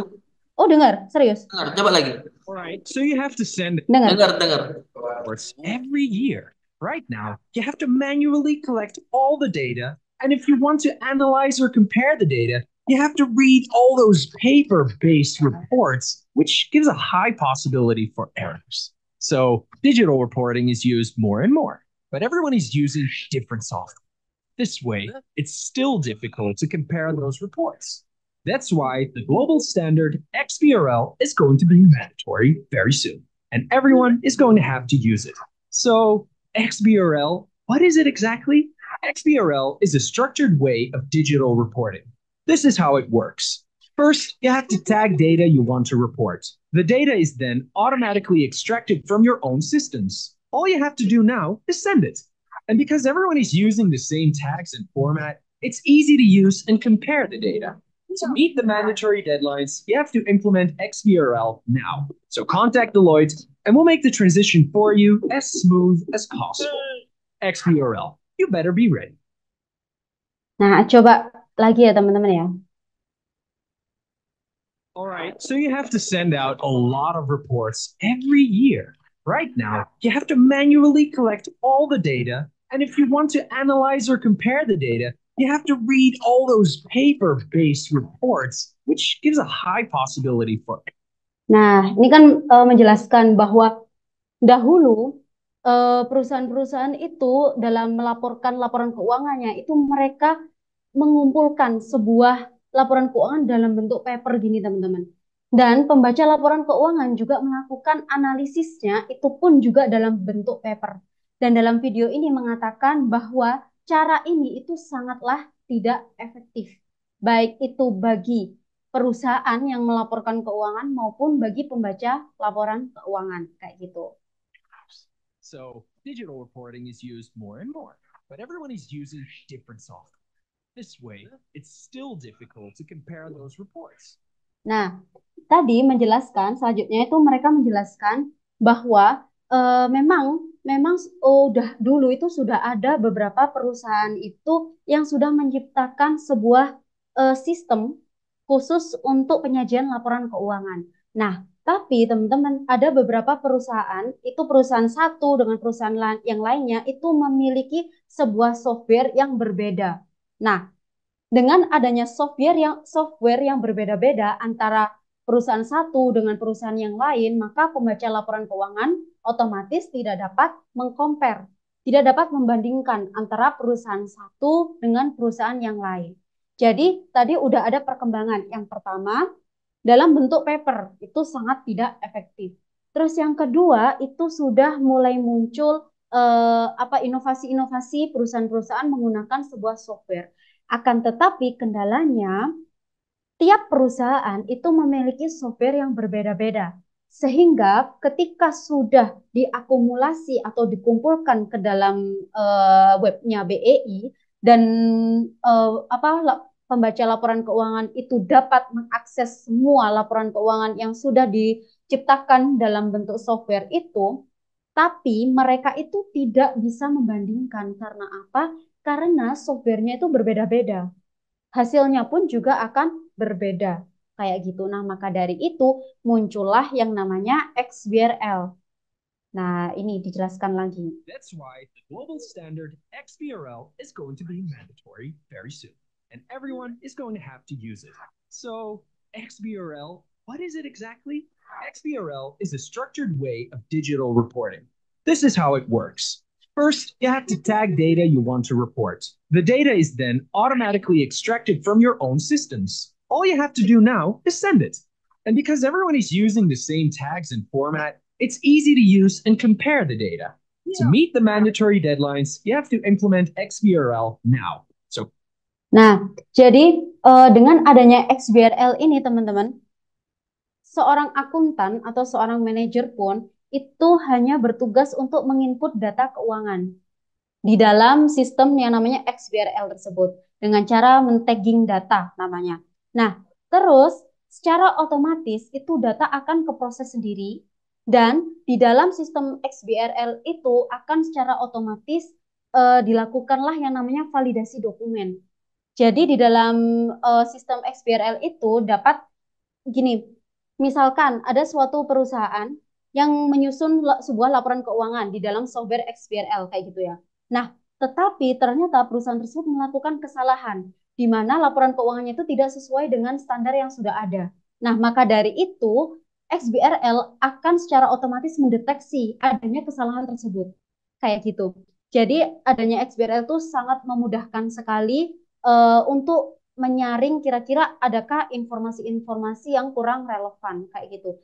Oh, dengar. Serius? Dengar, coba lagi. Alright, so you have to send Dengar. Dengar. reports every year. Right now, you have to manually collect all the data, and if you want to analyze or compare the data, you have to read all those paper-based reports, which gives a high possibility for errors. So digital reporting is used more and more, but everyone is using different software. This way, it's still difficult to compare those reports. That's why the global standard XBRL is going to be mandatory very soon, and everyone is going to have to use it. So, XBRL, what is it exactly? XBRL is a structured way of digital reporting. This is how it works. First, you have to tag data you want to report. The data is then automatically extracted from your own systems. All you have to do now is send it. And because everyone is using the same tags and format, it's easy to use and compare the data. To meet the mandatory deadlines, you have to implement XBRL now. So contact Deloitte and we'll make the transition for you as smooth as possible. XBRL, you better be ready. Nah, coba lagi ya teman-teman ya. Alright, so you have to send out a lot of reports every year. Right now, you have to manually collect all the data, and if you want to analyze or compare the data, you have to read all those paper-based reports, which gives a high possibility for. Nah, ini kan menjelaskan bahwa dahulu perusahaan-perusahaan itu dalam melaporkan laporan keuangannya itu mereka mengumpulkan sebuah laporan keuangan dalam bentuk paper gini teman-teman. Dan pembaca laporan keuangan juga melakukan analisisnya itu pun juga dalam bentuk paper. Dan dalam video ini mengatakan bahwa cara ini itu sangatlah tidak efektif. Baik itu bagi perusahaan yang melaporkan keuangan maupun bagi pembaca laporan keuangan kayak gitu. So digital reporting is used more and more, but everyone is using different software. This way, it's still difficult to compare those reports. Nah, tadi menjelaskan selanjutnya itu mereka menjelaskan bahwa memang udah dulu itu sudah ada beberapa perusahaan itu yang sudah menciptakan sebuah sistem khusus untuk penyajian laporan keuangan. Nah, tapi teman-teman ada beberapa perusahaan itu perusahaan satu dengan perusahaan yang lainnya itu memiliki sebuah software yang berbeda. Nah, dengan adanya software yang berbeda-beda antara perusahaan satu dengan perusahaan yang lain, maka pembaca laporan keuangan otomatis tidak dapat mengcompare, tidak dapat membandingkan antara perusahaan satu dengan perusahaan yang lain. Jadi tadi udah ada perkembangan. Yang pertama, dalam bentuk paper itu sangat tidak efektif. Terus yang kedua itu sudah mulai muncul inovasi-inovasi perusahaan-perusahaan menggunakan sebuah software. Akan tetapi kendalanya tiap perusahaan itu memiliki software yang berbeda-beda. Sehingga ketika sudah diakumulasi atau dikumpulkan ke dalam webnya BEI dan pembaca laporan keuangan itu dapat mengakses semua laporan keuangan yang sudah diciptakan dalam bentuk software itu, tapi mereka itu tidak bisa membandingkan. Karena apa? Karena softwarenya itu berbeda-beda. Hasilnya pun juga akan berbeda. Kayak gitu. Nah, maka dari itu muncullah yang namanya XBRL. Nah, ini dijelaskan lagi. That's why the global standard XBRL is going to be mandatory very soon, and everyone is going to have to use it. So, XBRL, what is it exactly? XBRL is a structured way of digital reporting. This is how it works. First, you have to tag data you want to report. The data is then automatically extracted from your own systems. All you have to do now is send it. And because everyone is using the same tags and format, it's easy to use and compare the data. To meet the mandatory deadlines, you have to implement XBRL now. Nah, jadi dengan adanya XBRL ini teman-teman, seorang akuntan atau seorang manajer pun itu hanya bertugas untuk menginput data keuangan di dalam sistem yang namanya XBRL tersebut dengan cara men-tagging data namanya. Nah, terus secara otomatis itu data akan keproses sendiri dan di dalam sistem XBRL itu akan secara otomatis dilakukanlah yang namanya validasi dokumen. Jadi di dalam sistem XBRL itu dapat gini, misalkan ada suatu perusahaan yang menyusun sebuah laporan keuangan di dalam software XBRL kayak gitu ya. Nah, tetapi ternyata perusahaan tersebut melakukan kesalahan di mana laporan keuangannya itu tidak sesuai dengan standar yang sudah ada. Nah, maka dari itu XBRL akan secara otomatis mendeteksi adanya kesalahan tersebut. Kayak gitu. Jadi adanya XBRL itu sangat memudahkan sekali untuk menyaring kira-kira adakah informasi-informasi yang kurang relevan kayak gitu.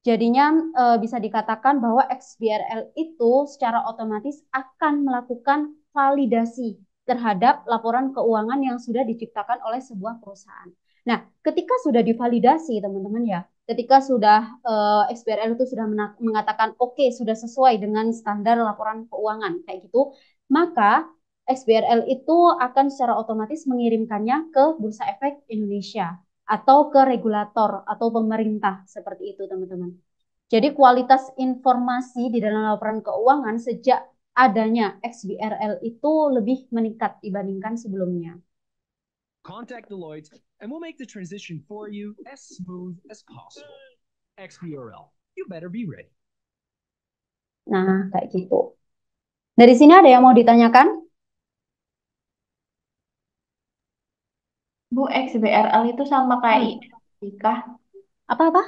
Jadinya bisa dikatakan bahwa XBRL itu secara otomatis akan melakukan validasi terhadap laporan keuangan yang sudah diciptakan oleh sebuah perusahaan. Nah, ketika sudah divalidasi teman-teman ya, ketika sudah XBRL itu sudah mengatakan oke, sudah sesuai dengan standar laporan keuangan kayak gitu, maka XBRL itu akan secara otomatis mengirimkannya ke Bursa Efek Indonesia atau ke regulator atau pemerintah seperti itu teman-teman. Jadi kualitas informasi di dalam laporan keuangan sejak adanya XBRL itu lebih meningkat dibandingkan sebelumnya. Contact Deloitte and we'll make the transition for you as smooth as possible. XBRL, you better be ready. Nah, kayak gitu. Dari sini ada yang mau ditanyakan? Bu, XBRL itu sama kayak IRP kah? Apa-apa?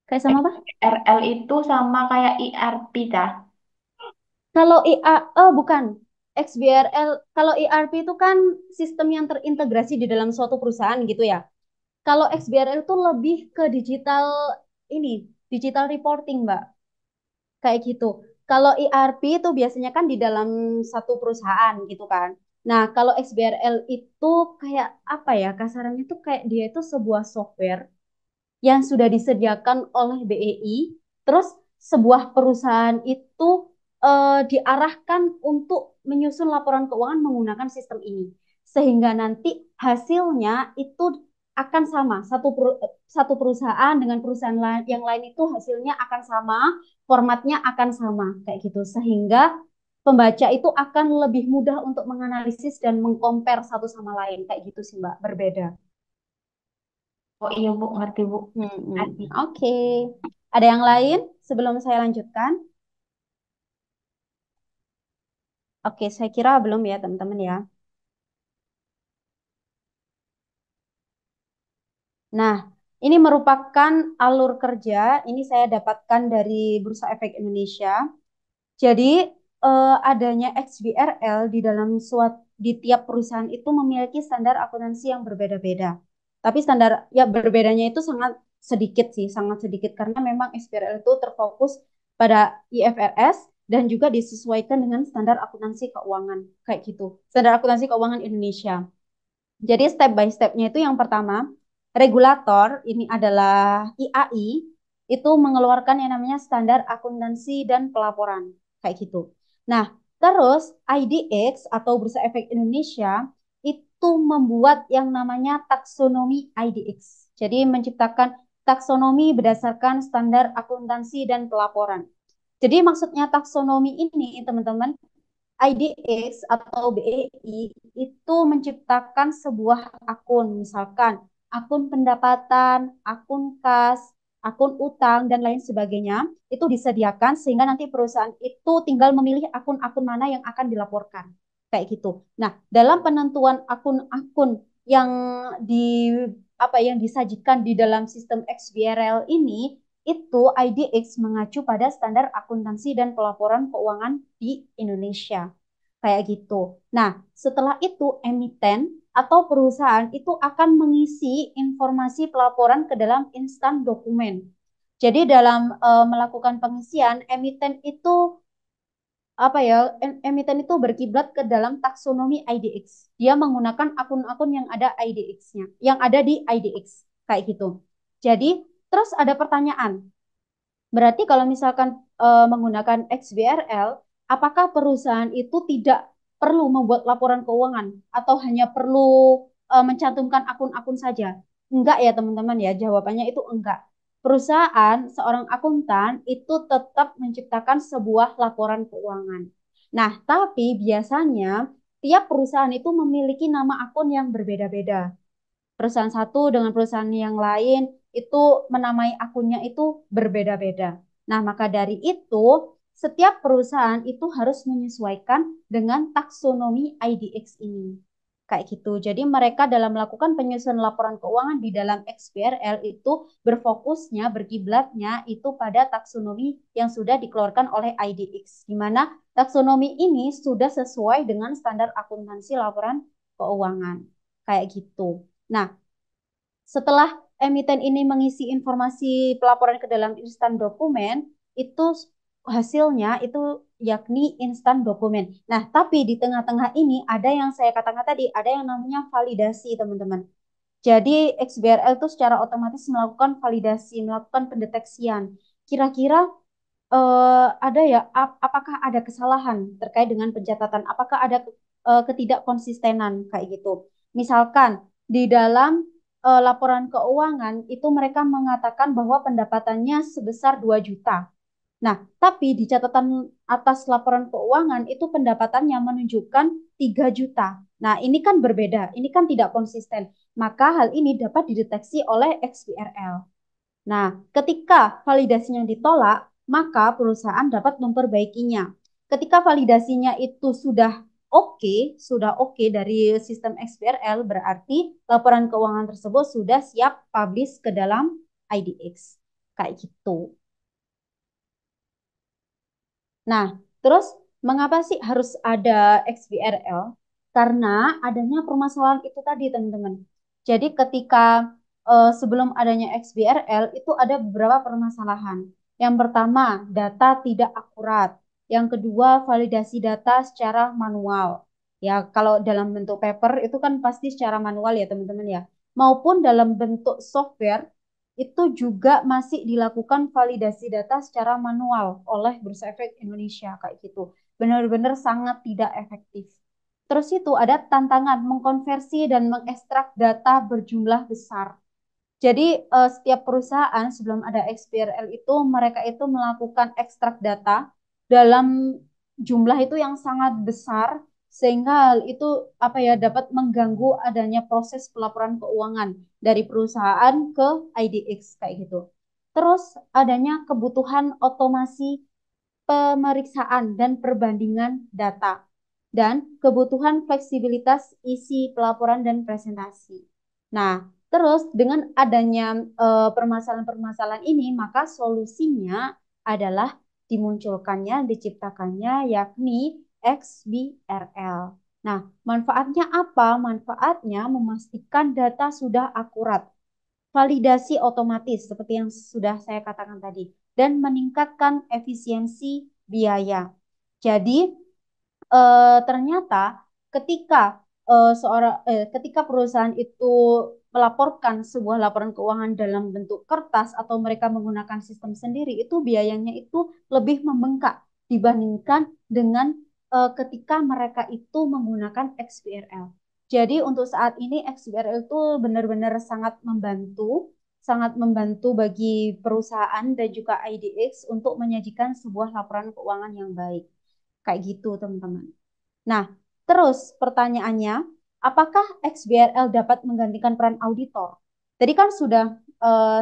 Kayak sama apa? XBRL itu sama kayak IRP kah? Kalau bukan. XBRL, kalau ERP itu kan sistem yang terintegrasi di dalam suatu perusahaan gitu ya. Kalau XBRL itu lebih ke digital ini, digital reporting, Mbak. Kayak gitu. Kalau ERP itu biasanya kan di dalam satu perusahaan gitu kan. Nah, kalau XBRL itu kayak apa ya? Kasarannya tuh kayak dia itu sebuah software yang sudah disediakan oleh BEI, terus sebuah perusahaan itu diarahkan untuk menyusun laporan keuangan menggunakan sistem ini. Sehingga nanti hasilnya itu akan sama. Satu perusahaan dengan perusahaan lain, yang lain itu hasilnya akan sama, formatnya akan sama, kayak gitu. Sehingga pembaca itu akan lebih mudah untuk menganalisis dan mengcompare satu sama lain, kayak gitu sih Mbak, berbeda. Oh iya Bu, ngerti Bu. Ngerti. Oke. Ada yang lain sebelum saya lanjutkan? Oke, saya kira belum ya teman-teman ya. Nah, ini merupakan alur kerja. Ini saya dapatkan dari Bursa Efek Indonesia. Jadi adanya XBRL di dalam di tiap perusahaan itu memiliki standar akuntansi yang berbeda-beda. Tapi standar ya berbedanya itu sangat sedikit sih, sangat sedikit karena memang XBRL itu terfokus pada IFRS dan juga disesuaikan dengan standar akuntansi keuangan kayak gitu. Standar akuntansi keuangan Indonesia. Jadi step by stepnya itu yang pertama, regulator ini adalah IAI itu mengeluarkan yang namanya standar akuntansi dan pelaporan kayak gitu. Nah, terus IDX atau Bursa Efek Indonesia itu membuat yang namanya taksonomi IDX. Jadi menciptakan taksonomi berdasarkan standar akuntansi dan pelaporan. Jadi maksudnya taksonomi ini teman-teman IDX atau BEI itu menciptakan sebuah akun, misalkan akun pendapatan, akun kas, akun utang, dan lain sebagainya, itu disediakan sehingga nanti perusahaan itu tinggal memilih akun-akun mana yang akan dilaporkan. Kayak gitu. Nah, dalam penentuan akun-akun yang di yang disajikan di dalam sistem XBRL ini, itu IDX mengacu pada standar akuntansi dan pelaporan keuangan di Indonesia. Kayak gitu. Nah, setelah itu emiten atau perusahaan itu akan mengisi informasi pelaporan ke dalam instan dokumen. Jadi dalam melakukan pengisian, emiten itu emiten itu berkiblat ke dalam taksonomi IDX. Dia menggunakan akun-akun yang ada IDX-nya, yang ada di IDX kayak gitu. Jadi terus ada pertanyaan, berarti kalau misalkan menggunakan XBRL, apakah perusahaan itu tidak perlu membuat laporan keuangan atau hanya perlu mencantumkan akun-akun saja? Enggak ya teman-teman ya, jawabannya itu enggak. Perusahaan, seorang akuntan itu tetap menciptakan sebuah laporan keuangan. Nah, tapi biasanya tiap perusahaan itu memiliki nama akun yang berbeda-beda. Perusahaan satu dengan perusahaan yang lain itu menamai akunnya itu berbeda-beda. Nah, maka dari itu setiap perusahaan itu harus menyesuaikan dengan taksonomi IDX ini. Kayak gitu. Jadi mereka dalam melakukan penyusunan laporan keuangan di dalam XBRL itu berfokusnya, berkiblatnya itu pada taksonomi yang sudah dikeluarkan oleh IDX. Di mana taksonomi ini sudah sesuai dengan standar akuntansi laporan keuangan. Kayak gitu. Nah, setelah emiten ini mengisi informasi pelaporan ke dalam instan dokumen, itu hasilnya itu yakni instan dokumen. Nah, tapi di tengah-tengah ini ada yang saya katakan tadi, ada yang namanya validasi, teman-teman. Jadi XBRL itu secara otomatis melakukan validasi, melakukan pendeteksian. Kira-kira ada ya, apakah ada kesalahan terkait dengan pencatatan? Apakah ada ketidakkonsistenan kayak gitu? Misalkan di dalam laporan keuangan itu mereka mengatakan bahwa pendapatannya sebesar 2 juta. Nah, tapi di catatan atas laporan keuangan itu pendapatannya menunjukkan 3 juta. Nah, ini kan berbeda, ini kan tidak konsisten. Maka hal ini dapat dideteksi oleh XBRL. Nah, ketika validasinya ditolak, maka perusahaan dapat memperbaikinya. Ketika validasinya itu sudah oke dari sistem XBRL, berarti laporan keuangan tersebut sudah siap publish ke dalam IDX. Kayak gitu. Nah, terus mengapa sih harus ada XBRL? Karena adanya permasalahan itu tadi, teman-teman. Jadi ketika sebelum adanya XBRL itu ada beberapa permasalahan. Yang pertama, data tidak akurat. Yang kedua, validasi data secara manual. Ya, kalau dalam bentuk paper itu kan pasti secara manual ya teman-teman ya. Maupun dalam bentuk software itu juga masih dilakukan validasi data secara manual oleh Bursa Efek Indonesia kayak gitu. Benar-benar sangat tidak efektif. Terus itu ada tantangan mengkonversi dan mengekstrak data berjumlah besar. Jadi setiap perusahaan sebelum ada XBRL itu mereka itu melakukan ekstrak data dalam jumlah itu yang sangat besar sehingga hal itu apa ya dapat mengganggu adanya proses pelaporan keuangan dari perusahaan ke IDX kayak gitu. Terus adanya kebutuhan otomasi pemeriksaan dan perbandingan data dan kebutuhan fleksibilitas isi pelaporan dan presentasi. Nah, terus dengan adanya permasalahan-permasalahan ini, maka solusinya adalah dimunculkannya, diciptakannya yakni XBRL. Nah, manfaatnya apa? Manfaatnya memastikan data sudah akurat, validasi otomatis seperti yang sudah saya katakan tadi, dan meningkatkan efisiensi biaya. Jadi ternyata ketika ketika perusahaan itu melaporkan sebuah laporan keuangan dalam bentuk kertas atau mereka menggunakan sistem sendiri, itu biayanya itu lebih membengkak dibandingkan dengan ketika mereka itu menggunakan XBRL. Jadi untuk saat ini XBRL itu benar-benar sangat membantu bagi perusahaan dan juga IDX untuk menyajikan sebuah laporan keuangan yang baik. Kayak gitu, teman-teman. Nah, terus pertanyaannya, apakah XBRL dapat menggantikan peran auditor? Tadi kan sudah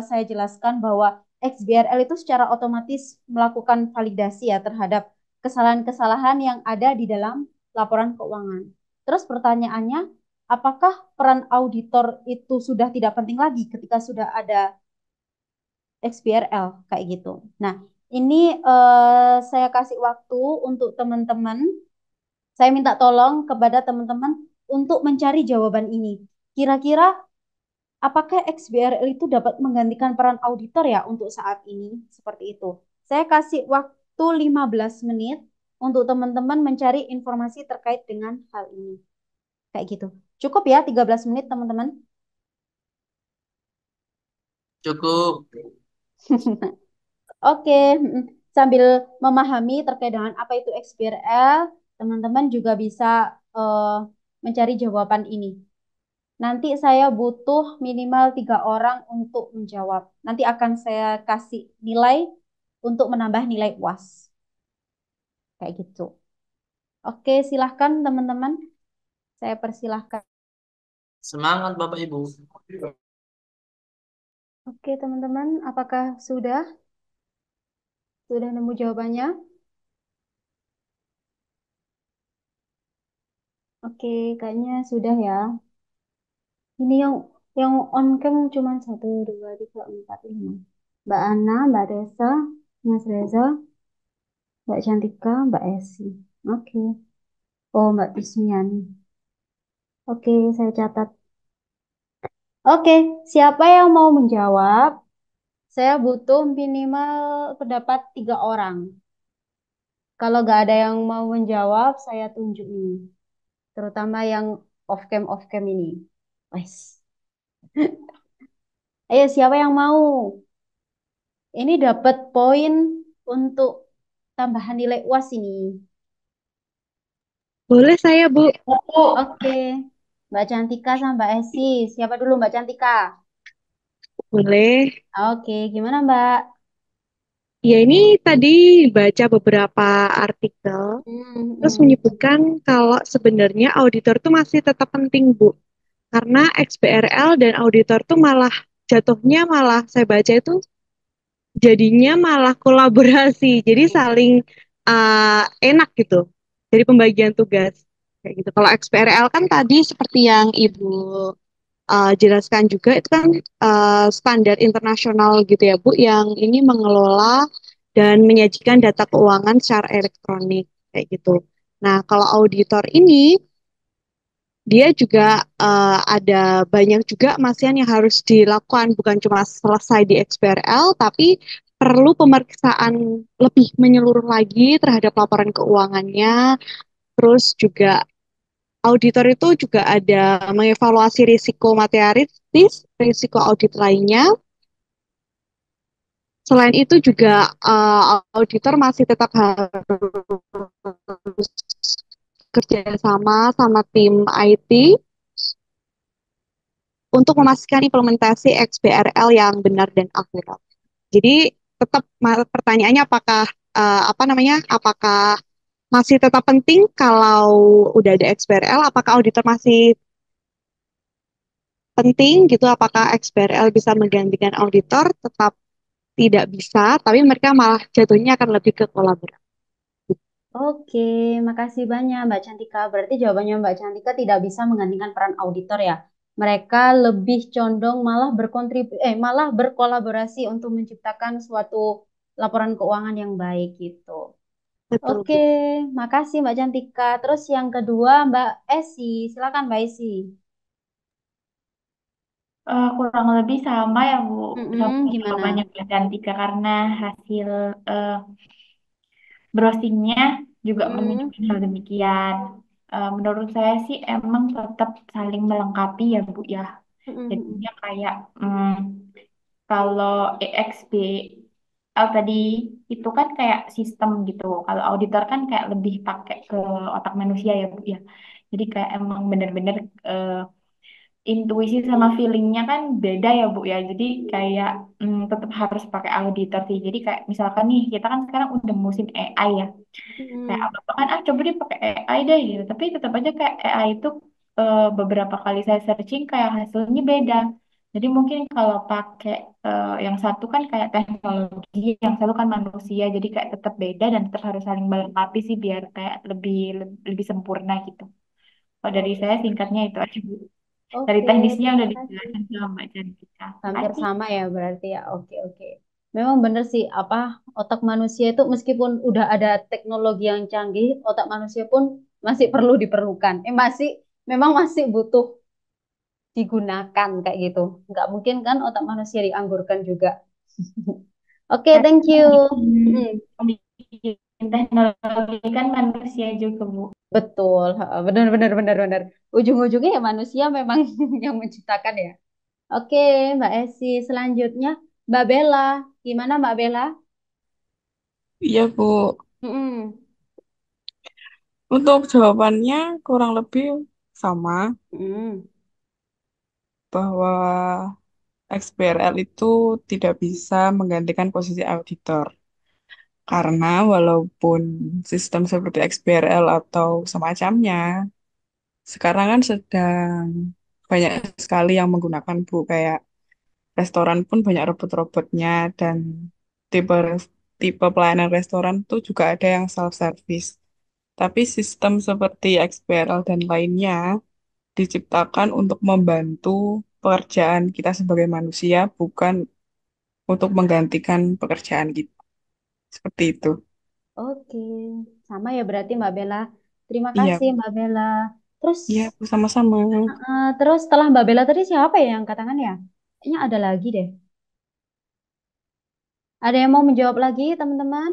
saya jelaskan bahwa XBRL itu secara otomatis melakukan validasi ya terhadap kesalahan-kesalahan yang ada di dalam laporan keuangan. Terus pertanyaannya, apakah peran auditor itu sudah tidak penting lagi ketika sudah ada XBRL kayak gitu? Nah, ini saya kasih waktu untuk teman-teman. Saya minta tolong kepada teman-teman untuk mencari jawaban ini. Kira-kira apakah XBRL itu dapat menggantikan peran auditor ya untuk saat ini? Seperti itu. Saya kasih waktu 15 menit untuk teman-teman mencari informasi terkait dengan hal ini. Kayak gitu. Cukup ya 13 menit teman-teman? Cukup. Oke, sambil memahami terkait dengan apa itu XBRL, teman-teman juga bisa mencari jawaban ini. Nanti saya butuh minimal 3 orang untuk menjawab. Nanti akan saya kasih nilai untuk menambah nilai UAS. Kayak gitu. Oke, silahkan teman-teman. Saya persilahkan. Semangat Bapak Ibu. Oke, teman-teman. Apakah sudah? Sudah nemu jawabannya? Oke, kayaknya sudah ya. Ini yang on cam cuma 1, 2, 3, 4, 5. Mbak Ana, Mbak Desa, Mas Reza, Mbak Cantika, Mbak Esi. Oke. Oh, Mbak Tismiani. Oke, saya catat. Oke, siapa yang mau menjawab? Saya butuh minimal pendapat 3 orang. Kalau nggak ada yang mau menjawab, saya tunjuk nih. Terutama yang off cam ini. Wes. Ayo, siapa yang mau? Ini dapat poin untuk tambahan nilai UAS ini. Boleh saya, Bu? Oke, Mbak Cantika sama Mbak Esi. Siapa dulu Mbak Cantika? Boleh. Oke, gimana Mbak? Ya, ini tadi baca beberapa artikel, terus Hmm. menyebutkan kalau sebenarnya auditor tuh masih tetap penting, Bu. Karena XBRL dan auditor tuh malah jatuhnya malah saya baca itu jadinya malah kolaborasi. Jadi saling enak gitu dari pembagian tugas. Kayak gitu. Kalau XBRL kan tadi seperti yang Ibu jelaskan juga itu kan standar internasional gitu ya Bu, yang ini mengelola dan menyajikan data keuangan secara elektronik kayak gitu. Nah, kalau auditor ini dia juga ada banyak juga masihan yang harus dilakukan, bukan cuma selesai di XBRL, tapi perlu pemeriksaan lebih menyeluruh lagi terhadap laporan keuangannya. Terus juga auditor itu juga ada mengevaluasi risiko materialitis, risiko audit lainnya. Selain itu juga auditor masih tetap harus kerjasama sama tim IT untuk memastikan implementasi XBRL yang benar dan akurat. Jadi tetap pertanyaannya apakah masih tetap penting kalau udah ada XBRL, apakah auditor masih penting gitu, apakah XBRL bisa menggantikan auditor? Tetap tidak bisa, tapi mereka malah jatuhnya akan lebih ke kolaborasi. Oke, makasih banyak Mbak Cantika. Berarti jawabannya Mbak Cantika tidak bisa menggantikan peran auditor ya. Mereka lebih condong malah berkolaborasi untuk menciptakan suatu laporan keuangan yang baik gitu. Betul, Oke, Bu. makasih Mbak Cantika. Terus yang kedua Mbak Esi, silakan Mbak Esi. Kurang lebih sama ya Bu, sama Gimana? jawabannya Mbak Cantika karena hasil eh, browsingnya juga Mm-mm, menunjukkan hal demikian. Menurut saya sih emang tetap saling melengkapi ya Bu ya. mm-mm, Jadinya kayak kalau EXBL tadi itu kan kayak sistem gitu. Kalau auditor kan kayak lebih pakai ke otak manusia ya Bu ya. Jadi kayak emang bener-bener eh, intuisi sama feelingnya kan beda ya Bu ya. Jadi kayak tetap harus pakai auditor sih. Jadi kayak misalkan nih kita kan sekarang udah musim AI ya. Kayak mm-mm. apa kan coba deh pakai AI deh gitu. Tapi tetap aja kayak AI itu beberapa kali saya searching kayak hasilnya beda. Jadi mungkin kalau pakai yang satu kan kayak teknologi, yang satu kan manusia. Jadi kayak tetap beda dan tetap harus saling melengkapi sih biar kayak lebih sempurna gitu. Kalau dari saya singkatnya itu aja Bu. Dari Oke, teknisnya terima udah kasih. dijelasin sama Mbak Cantika. Hampir Makasih. sama ya berarti ya. Oke, oke. Memang benar sih apa otak manusia itu meskipun udah ada teknologi yang canggih, otak manusia pun masih perlu diperlukan. Memang masih butuh digunakan kayak gitu. Nggak mungkin kan otak manusia dianggurkan juga. Oke, thank Karena you. yang Mm, bikin teknologi kan manusia juga Bu. betul. Ha, benar, benar, benar, benar. Ujung-ujungnya ya manusia memang yang menciptakan ya. Oke, Mbak Esi. Selanjutnya, Mbak Bella. Gimana Mbak Bella? Iya, Bu. Mm-mm. Untuk jawabannya kurang lebih sama, Mm. bahwa XBRL itu tidak bisa menggantikan posisi auditor. Karena walaupun sistem seperti XBRL atau semacamnya, sekarang kan sedang banyak sekali yang menggunakan, Bu. Kayak restoran pun banyak robot-robotnya, dan tipe tipe pelayanan restoran tuh juga ada yang self-service. Tapi sistem seperti XBRL dan lainnya diciptakan untuk membantu pekerjaan kita sebagai manusia, bukan untuk menggantikan pekerjaan kita. Seperti itu. Oke, sama ya berarti Mbak Bella. Terima Iya, kasih Mbak Bella. Terus, iya, Bu, sama-sama. terus setelah Mbak Bella tadi siapa ya yang angkat tangan ya? Kayaknya ada lagi deh. Ada yang mau menjawab lagi, teman-teman?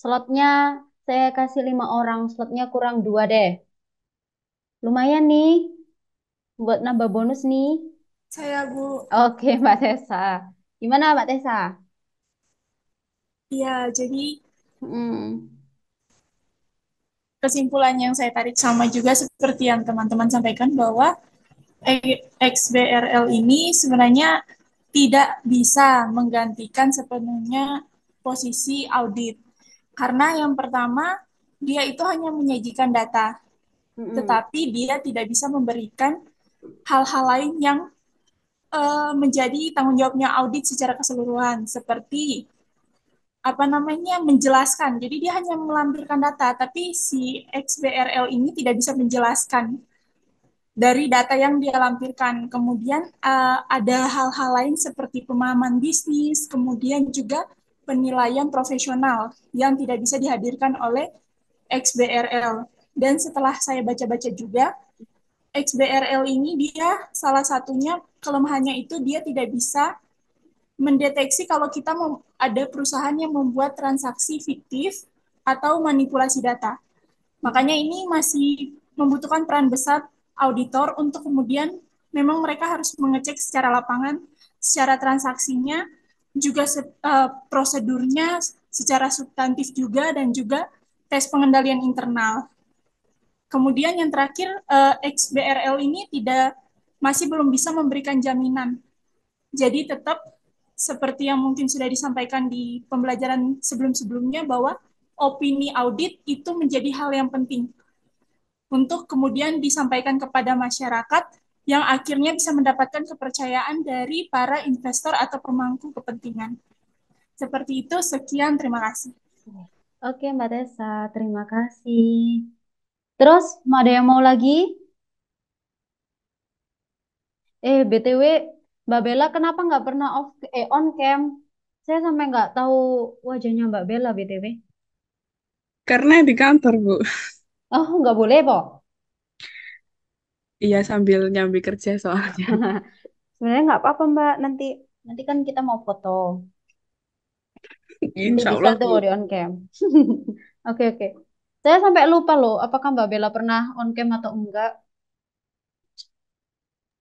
Slotnya saya kasih 5 orang, slotnya kurang 2 deh. Lumayan nih, buat nambah bonus nih. Saya, Bu. Oke, Mbak Tessa. Gimana Mbak Tessa? Ya, jadi Hmm. kesimpulan yang saya tarik sama juga seperti yang teman-teman sampaikan bahwa XBRL ini sebenarnya tidak bisa menggantikan sepenuhnya posisi audit. Karena yang pertama, dia itu hanya menyajikan data, Hmm. tetapi dia tidak bisa memberikan hal-hal lain yang menjadi tanggung jawabnya audit secara keseluruhan, seperti apa namanya menjelaskan. Jadi dia hanya melampirkan data, tapi si XBRL ini tidak bisa menjelaskan dari data yang dia lampirkan. Kemudian ada hal-hal lain seperti pemahaman bisnis, kemudian juga penilaian profesional yang tidak bisa dihadirkan oleh XBRL. Dan setelah saya baca-baca juga, XBRL ini dia salah satunya kelemahannya itu dia tidak bisa mendeteksi kalau kita ada perusahaan yang membuat transaksi fiktif atau manipulasi data. Makanya ini masih membutuhkan peran besar auditor untuk kemudian memang mereka harus mengecek secara lapangan, secara transaksinya, juga prosedurnya secara substantif juga, dan juga tes pengendalian internal. Kemudian yang terakhir, XBRL ini masih belum bisa memberikan jaminan. Jadi tetap seperti yang mungkin sudah disampaikan di pembelajaran sebelum-sebelumnya, bahwa opini audit itu menjadi hal yang penting untuk kemudian disampaikan kepada masyarakat yang akhirnya bisa mendapatkan kepercayaan dari para investor atau pemangku kepentingan. Seperti itu, sekian, terima kasih. Oke, Mbak Tessa, terima kasih. Terus, ada yang mau lagi? BTW, Mbak Bella kenapa nggak pernah on cam? Saya sampai nggak tahu wajahnya Mbak Bella, BTW. Karena di kantor, Bu. Oh, nggak boleh, Pok. Iya, sambil nyambi kerja soalnya. Sebenarnya nggak apa-apa, Mbak. Nanti kan kita mau foto. Nanti Insya bisa Allah, tuh Bu. di on cam. Oke, oke. Saya sampai lupa loh, apakah Mbak Bella pernah on cam atau enggak?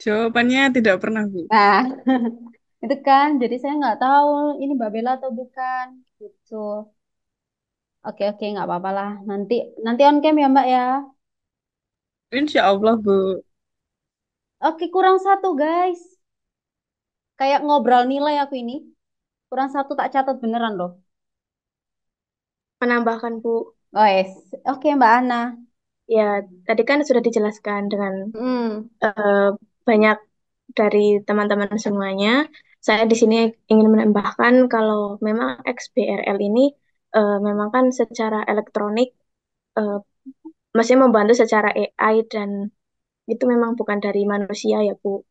Jawabannya tidak pernah, Bu. Nah, itu kan. Jadi saya nggak tahu ini Mbak Bella atau bukan. Gitu. Oke, oke, nggak apa-apa lah. Nanti on cam ya, Mbak ya. Insya Allah, Bu. Oke, kurang satu, guys. Kayak ngobrol nilai aku ini. Kurang satu tak catat beneran loh. Menambahkan Bu, Oh, yes. Oke, Mbak Ana. ya tadi kan sudah dijelaskan dengan Hmm. banyak dari teman-teman semuanya. Saya di sini ingin menambahkan kalau memang XBRL ini memang kan secara elektronik eh, masih membantu secara AI dan itu memang bukan dari manusia ya Bu.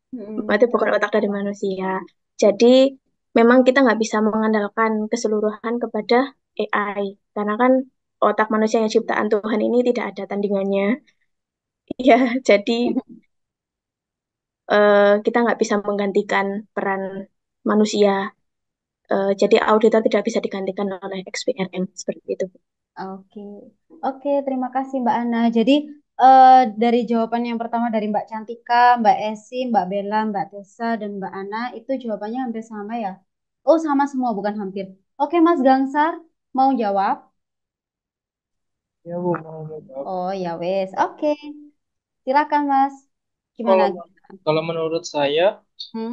Berarti bukan otak dari manusia. Jadi memang kita nggak bisa mengandalkan keseluruhan kepada AI karena kan otak manusia yang ciptaan Tuhan ini tidak ada tandingannya. Ya, jadi kita nggak bisa menggantikan peran manusia. Jadi auditor tidak bisa digantikan oleh XPRM seperti itu. Oke, oke, terima kasih Mbak Ana. Jadi dari jawaban yang pertama dari Mbak Cantika, Mbak Esi, Mbak Bella, Mbak Tessa, dan Mbak Ana itu jawabannya hampir sama ya? Oh, sama semua, bukan hampir. Oke, Mas Gangsar, mau jawab? Ya Bu, mau jawab. Oh ya wes, oke. Silakan Mas. Gimana? Kalau kalau menurut saya Hmm?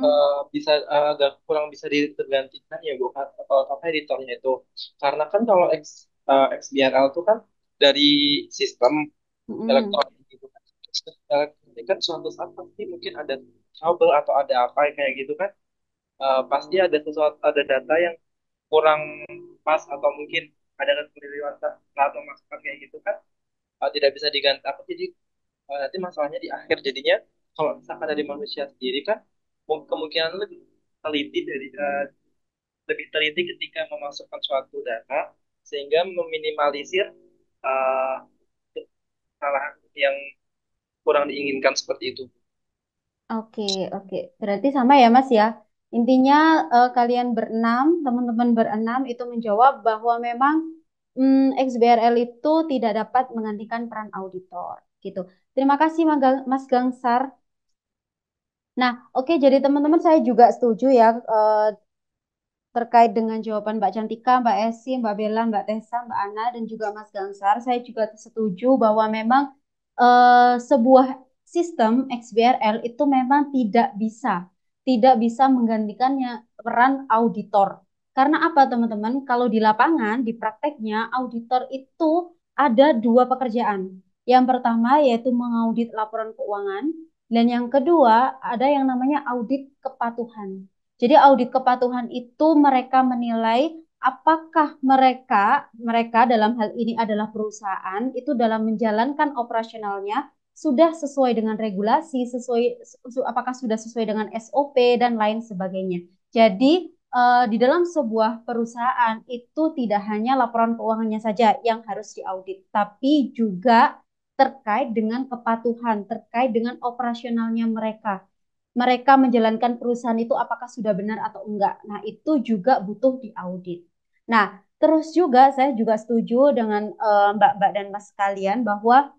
bisa agak kurang bisa tergantikan ya Bu, kalau apa editornya itu. Karena kan kalau XBRL itu kan dari sistem Mm-mm. elektronik gitu kan. Elektronik kan suatu saat pasti mungkin ada trouble atau ada apa kayak gitu kan. Pasti ada sesuatu, ada data yang kurang pas atau mungkin ada kekeliruan saat memasukkan kayak gitu kan, tidak bisa diganti. Aku jadi nanti masalahnya di akhir jadinya kalau misalkan dari manusia sendiri kan kemungkinan lebih teliti ketika memasukkan suatu data sehingga meminimalisir uh, kesalahan yang kurang diinginkan seperti itu. Oke, oke. Berarti sama ya Mas ya. Intinya kalian berenam, teman-teman berenam itu menjawab bahwa memang XBRL itu tidak dapat menggantikan peran auditor. Gitu. Terima kasih Mas Gangsar. Nah, oke. Jadi teman-teman saya juga setuju ya terkait dengan jawaban Mbak Cantika, Mbak Esi, Mbak Bella, Mbak Tessa, Mbak Ana, dan juga Mas Gangsar. Saya juga setuju bahwa memang sebuah sistem XBRL itu memang tidak bisa menggantikannya peran auditor. Karena apa teman-teman? Kalau di lapangan, di prakteknya, auditor itu ada dua pekerjaan. Yang pertama yaitu mengaudit laporan keuangan, dan yang kedua ada yang namanya audit kepatuhan. Jadi audit kepatuhan itu mereka menilai apakah mereka dalam hal ini adalah perusahaan itu dalam menjalankan operasionalnya sudah sesuai dengan regulasi, apakah sudah sesuai dengan SOP dan lain sebagainya. Jadi di dalam sebuah perusahaan itu tidak hanya laporan keuangannya saja yang harus diaudit, tapi juga terkait dengan kepatuhan, terkait dengan operasionalnya mereka. Mereka menjalankan perusahaan itu apakah sudah benar atau enggak. Nah, itu juga butuh diaudit. Nah, terus juga saya juga setuju dengan Mbak-mbak dan Mas sekalian bahwa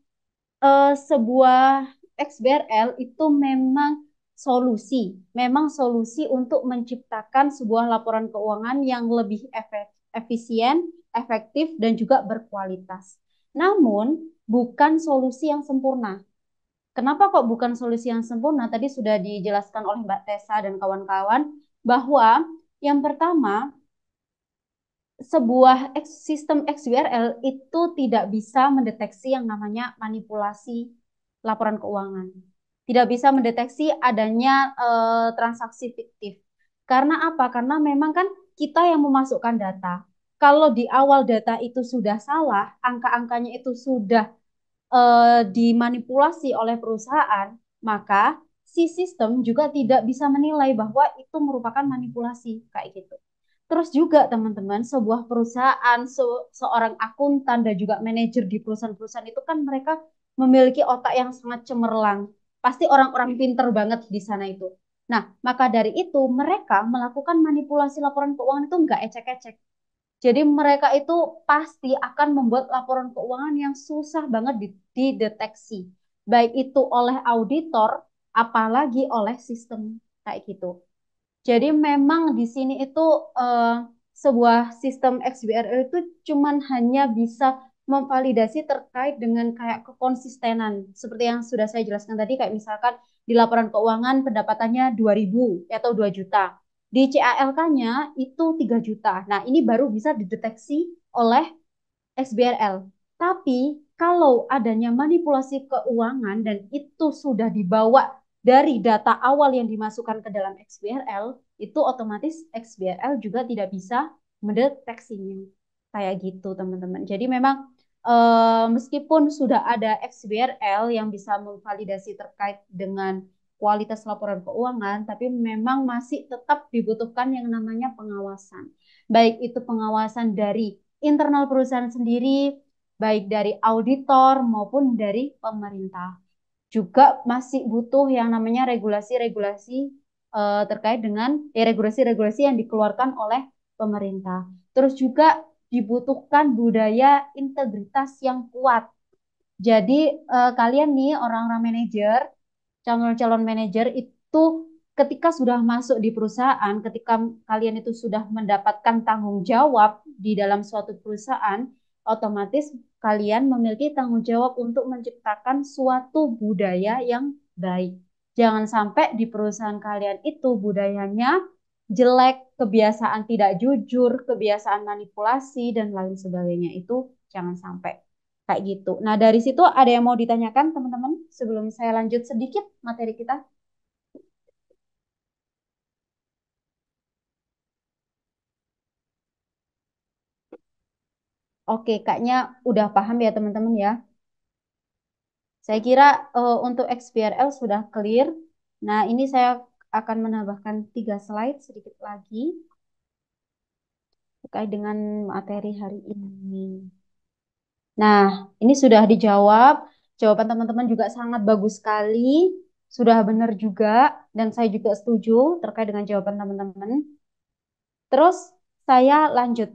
sebuah XBRL itu memang solusi untuk menciptakan sebuah laporan keuangan yang lebih efisien, efektif, dan juga berkualitas. Namun, bukan solusi yang sempurna. Kenapa kok bukan solusi yang sempurna? Tadi sudah dijelaskan oleh Mbak Tessa dan kawan-kawan bahwa yang pertama, sebuah sistem XBRL itu tidak bisa mendeteksi yang namanya manipulasi laporan keuangan. Tidak bisa mendeteksi adanya transaksi fiktif. Karena apa? Karena memang kan kita yang memasukkan data. Kalau di awal data itu sudah salah, angka-angkanya itu sudah dimanipulasi oleh perusahaan, maka si sistem juga tidak bisa menilai bahwa itu merupakan manipulasi kayak gitu. Terus juga teman-teman, sebuah perusahaan, seorang akuntan dan juga manajer di perusahaan-perusahaan itu kan mereka memiliki otak yang sangat cemerlang. Pasti orang-orang pinter banget di sana itu. Nah, maka dari itu mereka melakukan manipulasi laporan keuangan itu nggak ecek-ecek. Jadi mereka itu pasti akan membuat laporan keuangan yang susah banget dideteksi. Baik itu oleh auditor, apalagi oleh sistem kayak gitu. Jadi memang di sini itu sebuah sistem XBRL itu cuman hanya bisa memvalidasi terkait dengan kayak kekonsistenan. Seperti yang sudah saya jelaskan tadi, kayak misalkan di laporan keuangan pendapatannya 2.000 atau 2 juta. Di CALK-nya itu 3 juta. Nah, ini baru bisa dideteksi oleh XBRL. Tapi kalau adanya manipulasi keuangan dan itu sudah dibawa dari data awal yang dimasukkan ke dalam XBRL, itu otomatis XBRL juga tidak bisa mendeteksinya. Kayak gitu, teman-teman. Jadi memang meskipun sudah ada XBRL yang bisa memvalidasi terkait dengan kualitas laporan keuangan, tapi memang masih tetap dibutuhkan yang namanya pengawasan. Baik itu pengawasan dari internal perusahaan sendiri, baik dari auditor maupun dari pemerintah. Juga masih butuh yang namanya regulasi-regulasi terkait dengan regulasi-regulasi yang dikeluarkan oleh pemerintah. Terus juga dibutuhkan budaya integritas yang kuat. Jadi kalian nih orang-orang manajer, calon-calon manajer itu ketika sudah masuk di perusahaan, ketika kalian itu sudah mendapatkan tanggung jawab di dalam suatu perusahaan, otomatis kalian memiliki tanggung jawab untuk menciptakan suatu budaya yang baik. Jangan sampai di perusahaan kalian itu budayanya jelek, kebiasaan tidak jujur, kebiasaan manipulasi, dan lain sebagainya. Itu jangan sampai. Kayak gitu. Nah, dari situ ada yang mau ditanyakan, teman-teman, sebelum saya lanjut sedikit materi kita? Oke, kayaknya udah paham ya, teman-teman ya. Saya kira untuk XBRL sudah clear. Nah, ini saya akan menambahkan 3 slide sedikit lagi terkait dengan materi hari ini. Nah, ini sudah dijawab. Jawaban teman-teman juga sangat bagus sekali. Sudah benar juga. Dan saya juga setuju terkait dengan jawaban teman-teman. Terus saya lanjut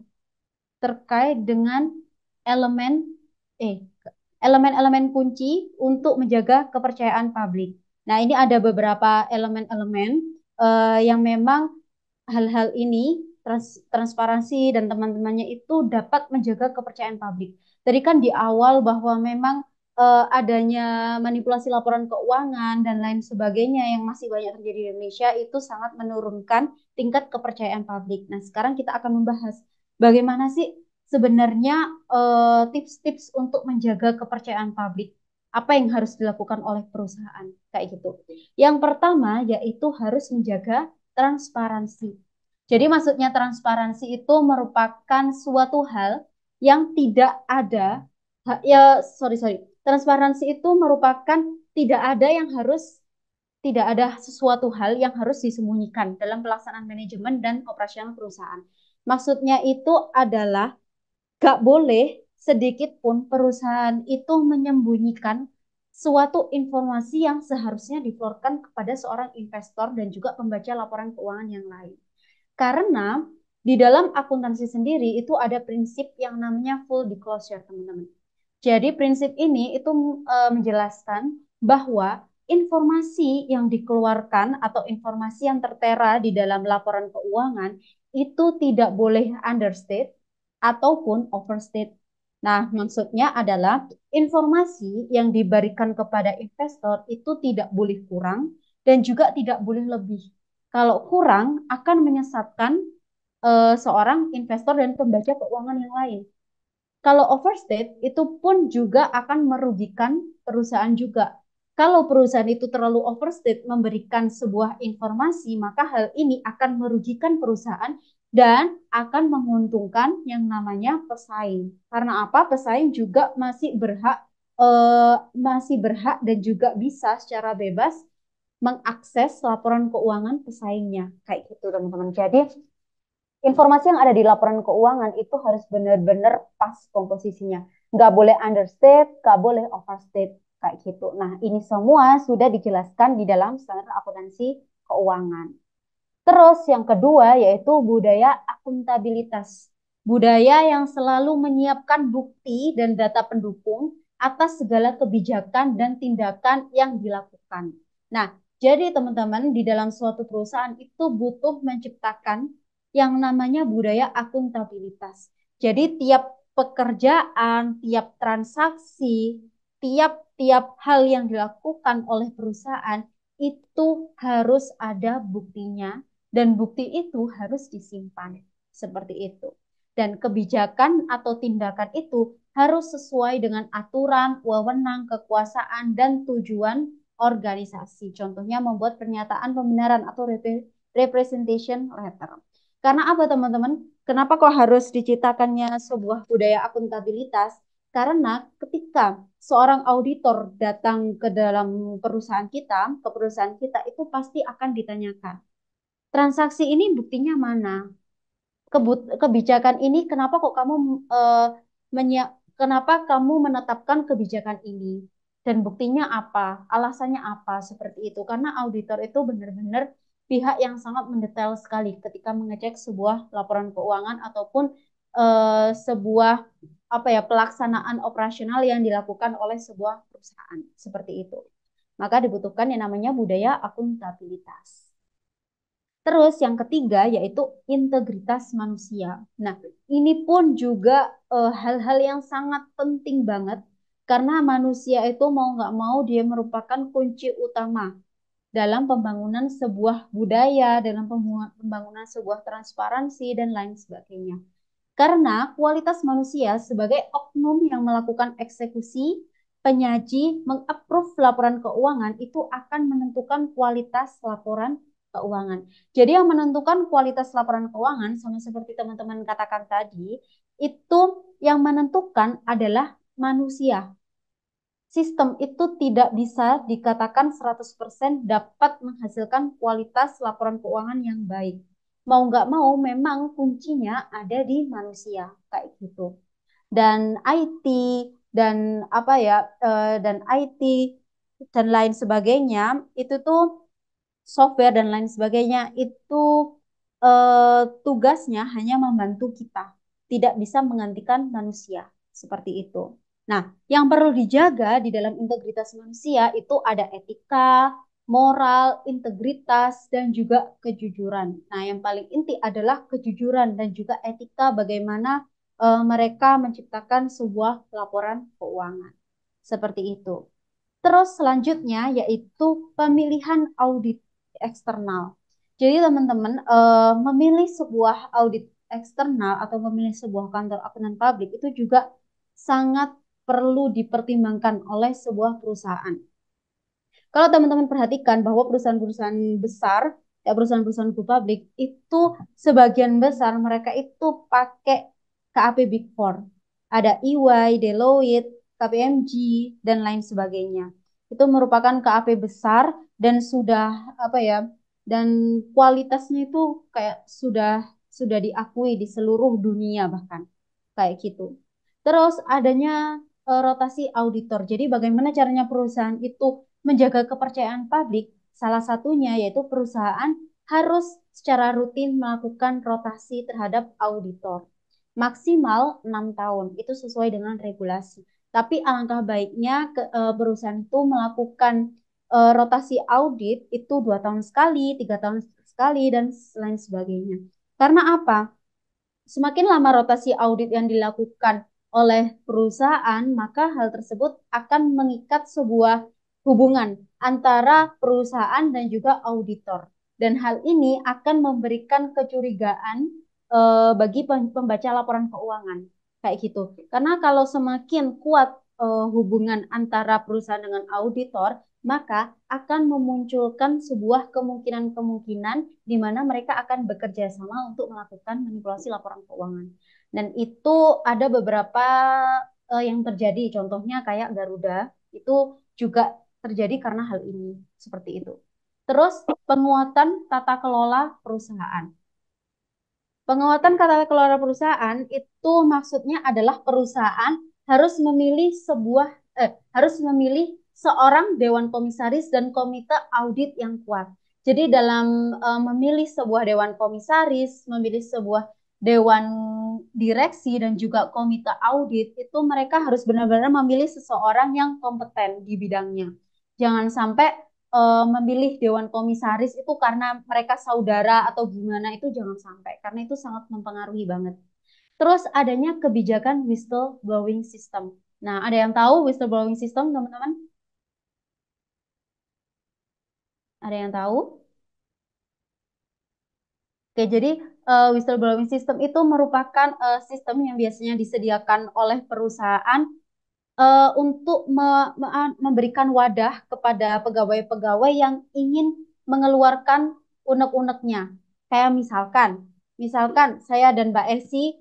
terkait dengan elemen eh elemen-elemen kunci untuk menjaga kepercayaan publik. Nah, ini ada beberapa elemen-elemen yang memang hal-hal ini transparansi dan teman-temannya itu dapat menjaga kepercayaan publik. Tadi kan di awal bahwa memang adanya manipulasi laporan keuangan dan lain sebagainya yang masih banyak terjadi di Indonesia itu sangat menurunkan tingkat kepercayaan publik. Nah, sekarang kita akan membahas bagaimana sih sebenarnya tips-tips untuk menjaga kepercayaan publik. Apa yang harus dilakukan oleh perusahaan kayak gitu. Yang pertama yaitu harus menjaga transparansi. Jadi maksudnya transparansi itu merupakan suatu hal yang tidak ada ya sorry. Transparansi itu merupakan tidak ada yang harus tidak ada sesuatu hal yang harus disembunyikan dalam pelaksanaan manajemen dan operasional perusahaan. Maksudnya itu adalah gak boleh sedikit pun perusahaan itu menyembunyikan suatu informasi yang seharusnya diflorkan kepada seorang investor dan juga pembaca laporan keuangan yang lain. Karena di dalam akuntansi sendiri itu ada prinsip yang namanya full disclosure, teman-teman. Jadi prinsip ini itu menjelaskan bahwa informasi yang dikeluarkan atau informasi yang tertera di dalam laporan keuangan itu tidak boleh understate ataupun overstate. Nah, maksudnya adalah informasi yang diberikan kepada investor itu tidak boleh kurang dan juga tidak boleh lebih. Kalau kurang akan menyesatkan seorang investor dan pembaca keuangan yang lain. Kalau overstate itu pun juga akan merugikan perusahaan juga. Kalau perusahaan itu terlalu overstate memberikan sebuah informasi, maka hal ini akan merugikan perusahaan dan akan menguntungkan yang namanya pesaing. Karena apa? Pesaing juga masih berhak dan juga bisa secara bebas mengakses laporan keuangan pesaingnya. Kayak gitu, teman-teman. Jadi informasi yang ada di laporan keuangan itu harus benar-benar pas komposisinya. Nggak boleh understate, nggak boleh overstate, kayak gitu. Nah, ini semua sudah dijelaskan di dalam standar akuntansi keuangan. Terus yang kedua yaitu budaya akuntabilitas. Budaya yang selalu menyiapkan bukti dan data pendukung atas segala kebijakan dan tindakan yang dilakukan. Nah, jadi teman-teman di dalam suatu perusahaan itu butuh menciptakan yang namanya budaya akuntabilitas. Jadi tiap pekerjaan, tiap transaksi, tiap hal yang dilakukan oleh perusahaan itu harus ada buktinya dan bukti itu harus disimpan seperti itu. Dan kebijakan atau tindakan itu harus sesuai dengan aturan, wewenang, kekuasaan, dan tujuan organisasi. Contohnya membuat pernyataan pembenaran atau representation letter. Karena apa teman-teman? Kenapa kok harus diciptakannya sebuah budaya akuntabilitas? Karena ketika seorang auditor datang ke dalam perusahaan kita, ke perusahaan kita itu pasti akan ditanyakan, transaksi ini buktinya mana? Kebijakan ini kenapa kok kamu kenapa kamu menetapkan kebijakan ini? Dan buktinya apa? Alasannya apa? Seperti itu. Karena auditor itu benar-benar pihak yang sangat mendetail sekali ketika mengecek sebuah laporan keuangan ataupun sebuah pelaksanaan operasional yang dilakukan oleh sebuah perusahaan seperti itu. Maka dibutuhkan yang namanya budaya akuntabilitas. Terus yang ketiga yaitu integritas manusia. Nah, ini pun juga hal-hal yang sangat penting banget karena manusia itu mau nggak mau dia merupakan kunci utama dalam pembangunan sebuah budaya, dalam pembangunan sebuah transparansi dan lain sebagainya. Karena kualitas manusia sebagai oknum yang melakukan eksekusi, penyaji, mengapprove laporan keuangan itu akan menentukan kualitas laporan keuangan. Jadi yang menentukan kualitas laporan keuangan sama seperti teman-teman katakan tadi, itu yang menentukan adalah manusia. Sistem itu tidak bisa dikatakan 100% dapat menghasilkan kualitas laporan keuangan yang baik. Mau nggak mau memang kuncinya ada di manusia kayak gitu. Dan IT dan dan IT dan lain sebagainya itu tuh software dan lain sebagainya itu tugasnya hanya membantu kita, tidak bisa menggantikan manusia seperti itu. Nah, yang perlu dijaga di dalam integritas manusia itu ada etika, moral, integritas, dan juga kejujuran. Nah, yang paling inti adalah kejujuran dan juga etika bagaimana mereka menciptakan sebuah laporan keuangan. Seperti itu. Terus selanjutnya yaitu pemilihan audit eksternal. Jadi teman-teman memilih sebuah audit eksternal atau memilih sebuah kantor akuntan publik itu juga sangat perlu dipertimbangkan oleh sebuah perusahaan. Kalau teman-teman perhatikan bahwa perusahaan-perusahaan besar, ya perusahaan-perusahaan go public itu sebagian besar mereka itu pakai KAP Big Four. Ada EY, Deloitte, KPMG, dan lain sebagainya. Itu merupakan KAP besar dan sudah apa ya? Dan kualitasnya itu kayak sudah diakui di seluruh dunia bahkan kayak gitu. Terus adanya rotasi auditor. Jadi bagaimana caranya perusahaan itu menjaga kepercayaan publik? Salah satunya yaitu perusahaan harus secara rutin melakukan rotasi terhadap auditor. Maksimal 6 tahun, itu sesuai dengan regulasi. Tapi alangkah baiknya perusahaan itu melakukan rotasi audit itu 2 tahun sekali, 3 tahun sekali, dan lain sebagainya. Karena apa? Semakin lama rotasi audit yang dilakukan oleh perusahaan, maka hal tersebut akan mengikat sebuah hubungan antara perusahaan dan juga auditor. Dan hal ini akan memberikan kecurigaan bagi pembaca laporan keuangan. Kayak gitu. Karena kalau semakin kuat hubungan antara perusahaan dengan auditor, maka akan memunculkan sebuah kemungkinan-kemungkinan di mana mereka akan bekerja sama untuk melakukan manipulasi laporan keuangan. Dan itu ada beberapa yang terjadi, contohnya kayak Garuda, itu juga terjadi karena hal ini, seperti itu. Terus penguatan tata kelola perusahaan. Penguatan tata kelola perusahaan itu maksudnya adalah perusahaan harus memilih seorang dewan komisaris dan komite audit yang kuat. Jadi dalam memilih sebuah dewan komisaris, memilih sebuah dewan direksi dan juga komite audit, itu mereka harus benar-benar memilih seseorang yang kompeten di bidangnya. Jangan sampai memilih dewan komisaris itu karena mereka saudara atau gimana, itu jangan sampai, karena itu sangat mempengaruhi banget. Terus adanya kebijakan whistleblowing system. Nah, ada yang tahu whistleblowing system, teman-teman? Ada yang tahu? Oke, jadi whistleblowing system itu merupakan sistem yang biasanya disediakan oleh perusahaan untuk memberikan wadah kepada pegawai-pegawai yang ingin mengeluarkan unek-uneknya. Kayak misalkan saya dan Mbak Esi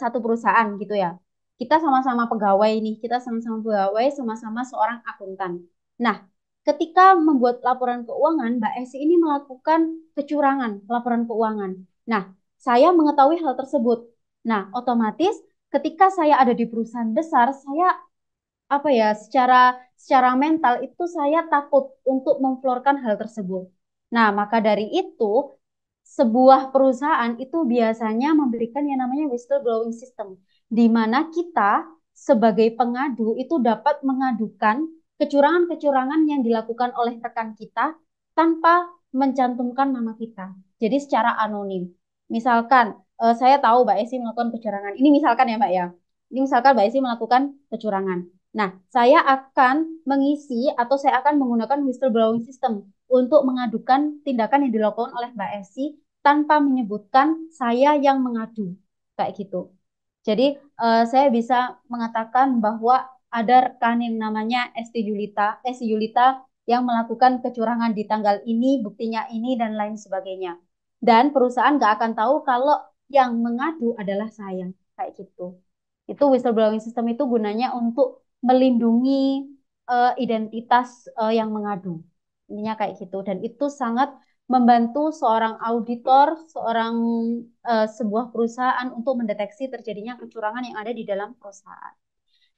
satu perusahaan gitu ya. Kita sama-sama pegawai nih, kita sama-sama pegawai, sama-sama seorang akuntan. Nah, ketika membuat laporan keuangan, Mbak Esi ini melakukan kecurangan laporan keuangan. Nah, saya mengetahui hal tersebut. Nah, otomatis ketika saya ada di perusahaan besar, saya apa ya, secara mental itu saya takut untuk memflorkan hal tersebut. Nah, maka dari itu sebuah perusahaan itu biasanya memberikan yang namanya whistleblowing system, di mana kita sebagai pengadu itu dapat mengadukan kecurangan-kecurangan yang dilakukan oleh rekan kita tanpa mencantumkan nama kita. Jadi secara anonim. Misalkan saya tahu Mbak Esi melakukan kecurangan. Ini misalkan ya Mbak ya. Ini misalkan Mbak Esi melakukan kecurangan. Nah, saya akan mengisi atau saya akan menggunakan whistleblowing system untuk mengadukan tindakan yang dilakukan oleh Mbak Esi tanpa menyebutkan saya yang mengadu. Kayak gitu. Jadi, saya bisa mengatakan bahwa ada rekan yang namanya Esti Yulita yang melakukan kecurangan di tanggal ini, buktinya ini, dan lain sebagainya. Dan perusahaan nggak akan tahu kalau yang mengadu adalah saya. Kayak gitu. Itu whistleblowing system itu gunanya untuk melindungi identitas yang mengadu. Intinya kayak gitu. Dan itu sangat membantu seorang auditor, sebuah perusahaan untuk mendeteksi terjadinya kecurangan yang ada di dalam perusahaan.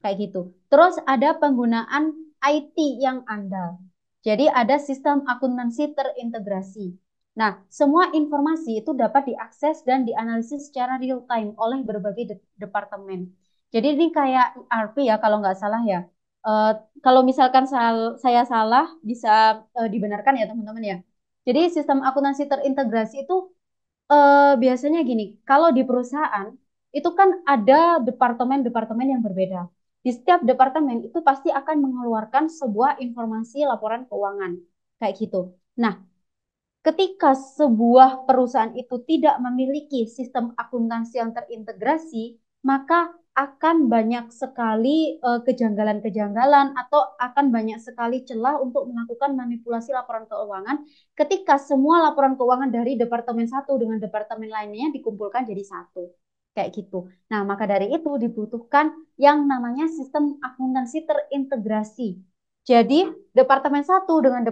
Kayak gitu. Terus ada penggunaan IT yang andal. Jadi ada sistem akuntansi terintegrasi. Nah, semua informasi itu dapat diakses dan dianalisis secara real time oleh berbagai departemen. Jadi ini kayak ERP ya kalau nggak salah ya. Kalau misalkan saya salah bisa dibenarkan ya teman-teman ya. Jadi sistem akuntansi terintegrasi itu biasanya gini, kalau di perusahaan itu kan ada departemen-departemen yang berbeda. Di setiap departemen itu pasti akan mengeluarkan sebuah informasi laporan keuangan kayak gitu. Nah, ketika sebuah perusahaan itu tidak memiliki sistem akuntansi yang terintegrasi, maka akan banyak sekali kejanggalan-kejanggalan atau akan banyak sekali celah untuk melakukan manipulasi laporan keuangan ketika semua laporan keuangan dari departemen satu dengan departemen lainnya dikumpulkan jadi satu. Kayak gitu. Nah, maka dari itu dibutuhkan yang namanya sistem akuntansi terintegrasi. Jadi departemen satu dengan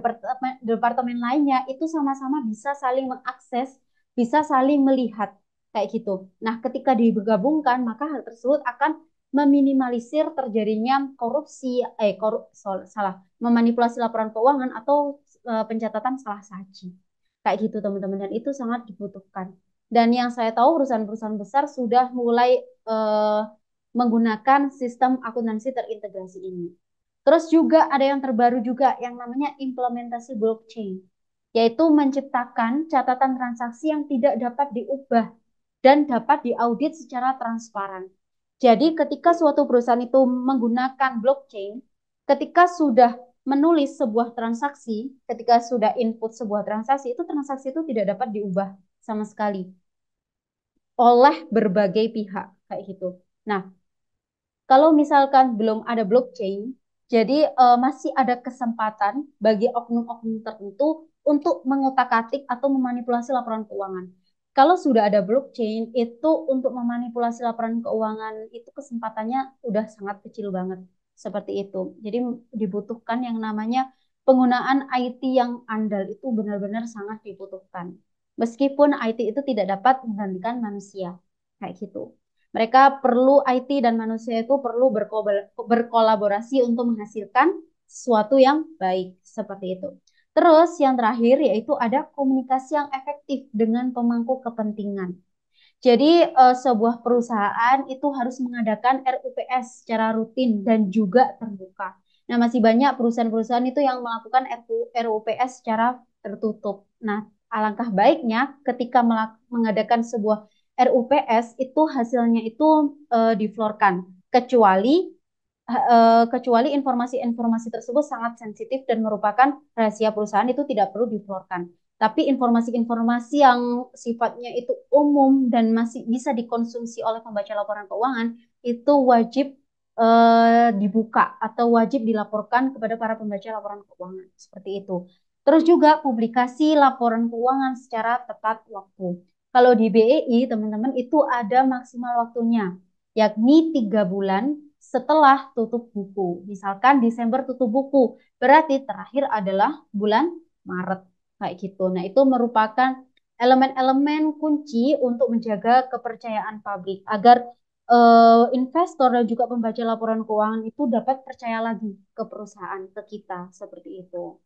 departemen lainnya itu sama-sama bisa saling mengakses, bisa saling melihat kayak gitu. Nah, ketika digabungkan maka hal tersebut akan meminimalisir terjadinya korupsi, salah, memanipulasi laporan keuangan atau pencatatan salah saji. Kayak gitu teman-teman, dan itu sangat dibutuhkan. Dan yang saya tahu perusahaan-perusahaan besar sudah mulai menggunakan sistem akuntansi terintegrasi ini. Terus juga ada yang terbaru juga yang namanya implementasi blockchain, yaitu menciptakan catatan transaksi yang tidak dapat diubah dan dapat diaudit secara transparan. Jadi ketika suatu perusahaan itu menggunakan blockchain, ketika sudah menulis sebuah transaksi, ketika sudah input sebuah transaksi itu tidak dapat diubah sama sekali oleh berbagai pihak kayak gitu. Nah, kalau misalkan belum ada blockchain, jadi masih ada kesempatan bagi oknum-oknum tertentu untuk mengotak-atik atau memanipulasi laporan keuangan. Kalau sudah ada blockchain, itu untuk memanipulasi laporan keuangan itu kesempatannya udah sangat kecil banget. Seperti itu. Jadi dibutuhkan yang namanya penggunaan IT yang andal itu benar-benar sangat dibutuhkan. Meskipun IT itu tidak dapat menggantikan manusia. Kayak gitu. Mereka perlu IT dan manusia itu perlu berkolaborasi untuk menghasilkan sesuatu yang baik seperti itu. Terus yang terakhir yaitu ada komunikasi yang efektif dengan pemangku kepentingan. Jadi sebuah perusahaan itu harus mengadakan RUPS secara rutin dan juga terbuka. Nah, masih banyak perusahaan-perusahaan itu yang melakukan RUPS secara tertutup. Nah, alangkah baiknya ketika mengadakan sebuah RUPS itu hasilnya itu diflorkan, kecuali informasi-informasi tersebut sangat sensitif dan merupakan rahasia perusahaan itu tidak perlu diflorkan. Tapi informasi-informasi yang sifatnya itu umum dan masih bisa dikonsumsi oleh pembaca laporan keuangan itu wajib dibuka atau wajib dilaporkan kepada para pembaca laporan keuangan seperti itu. Terus juga publikasi laporan keuangan secara tepat waktu. Kalau di BEI teman-teman itu ada maksimal waktunya, yakni 3 bulan setelah tutup buku. Misalkan Desember tutup buku, berarti terakhir adalah bulan Maret. Kayak gitu. Nah, itu merupakan elemen-elemen kunci untuk menjaga kepercayaan publik agar investor dan juga pembaca laporan keuangan itu dapat percaya lagi ke perusahaan, ke kita, seperti itu.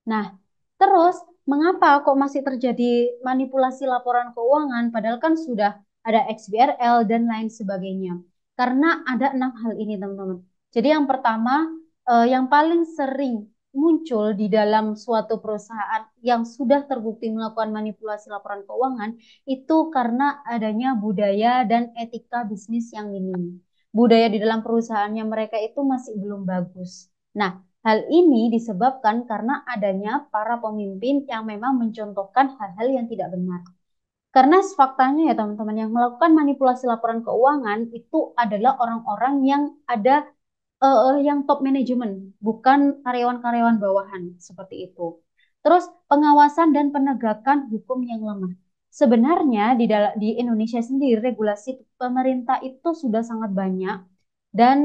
Nah, terus mengapa kok masih terjadi manipulasi laporan keuangan padahal kan sudah ada XBRL dan lain sebagainya? Karena ada 6 hal ini, teman-teman. Jadi yang pertama, yang paling sering muncul di dalam suatu perusahaan yang sudah terbukti melakukan manipulasi laporan keuangan itu karena adanya budaya dan etika bisnis yang minim. Budaya di dalam perusahaannya mereka itu masih belum bagus. Nah, hal ini disebabkan karena adanya para pemimpin yang memang mencontohkan hal-hal yang tidak benar. Karena faktanya ya teman-teman, yang melakukan manipulasi laporan keuangan itu adalah orang-orang yang ada yang top manajemen, bukan karyawan-karyawan bawahan seperti itu. Terus pengawasan dan penegakan hukum yang lemah. Sebenarnya di Indonesia sendiri regulasi pemerintah itu sudah sangat banyak dan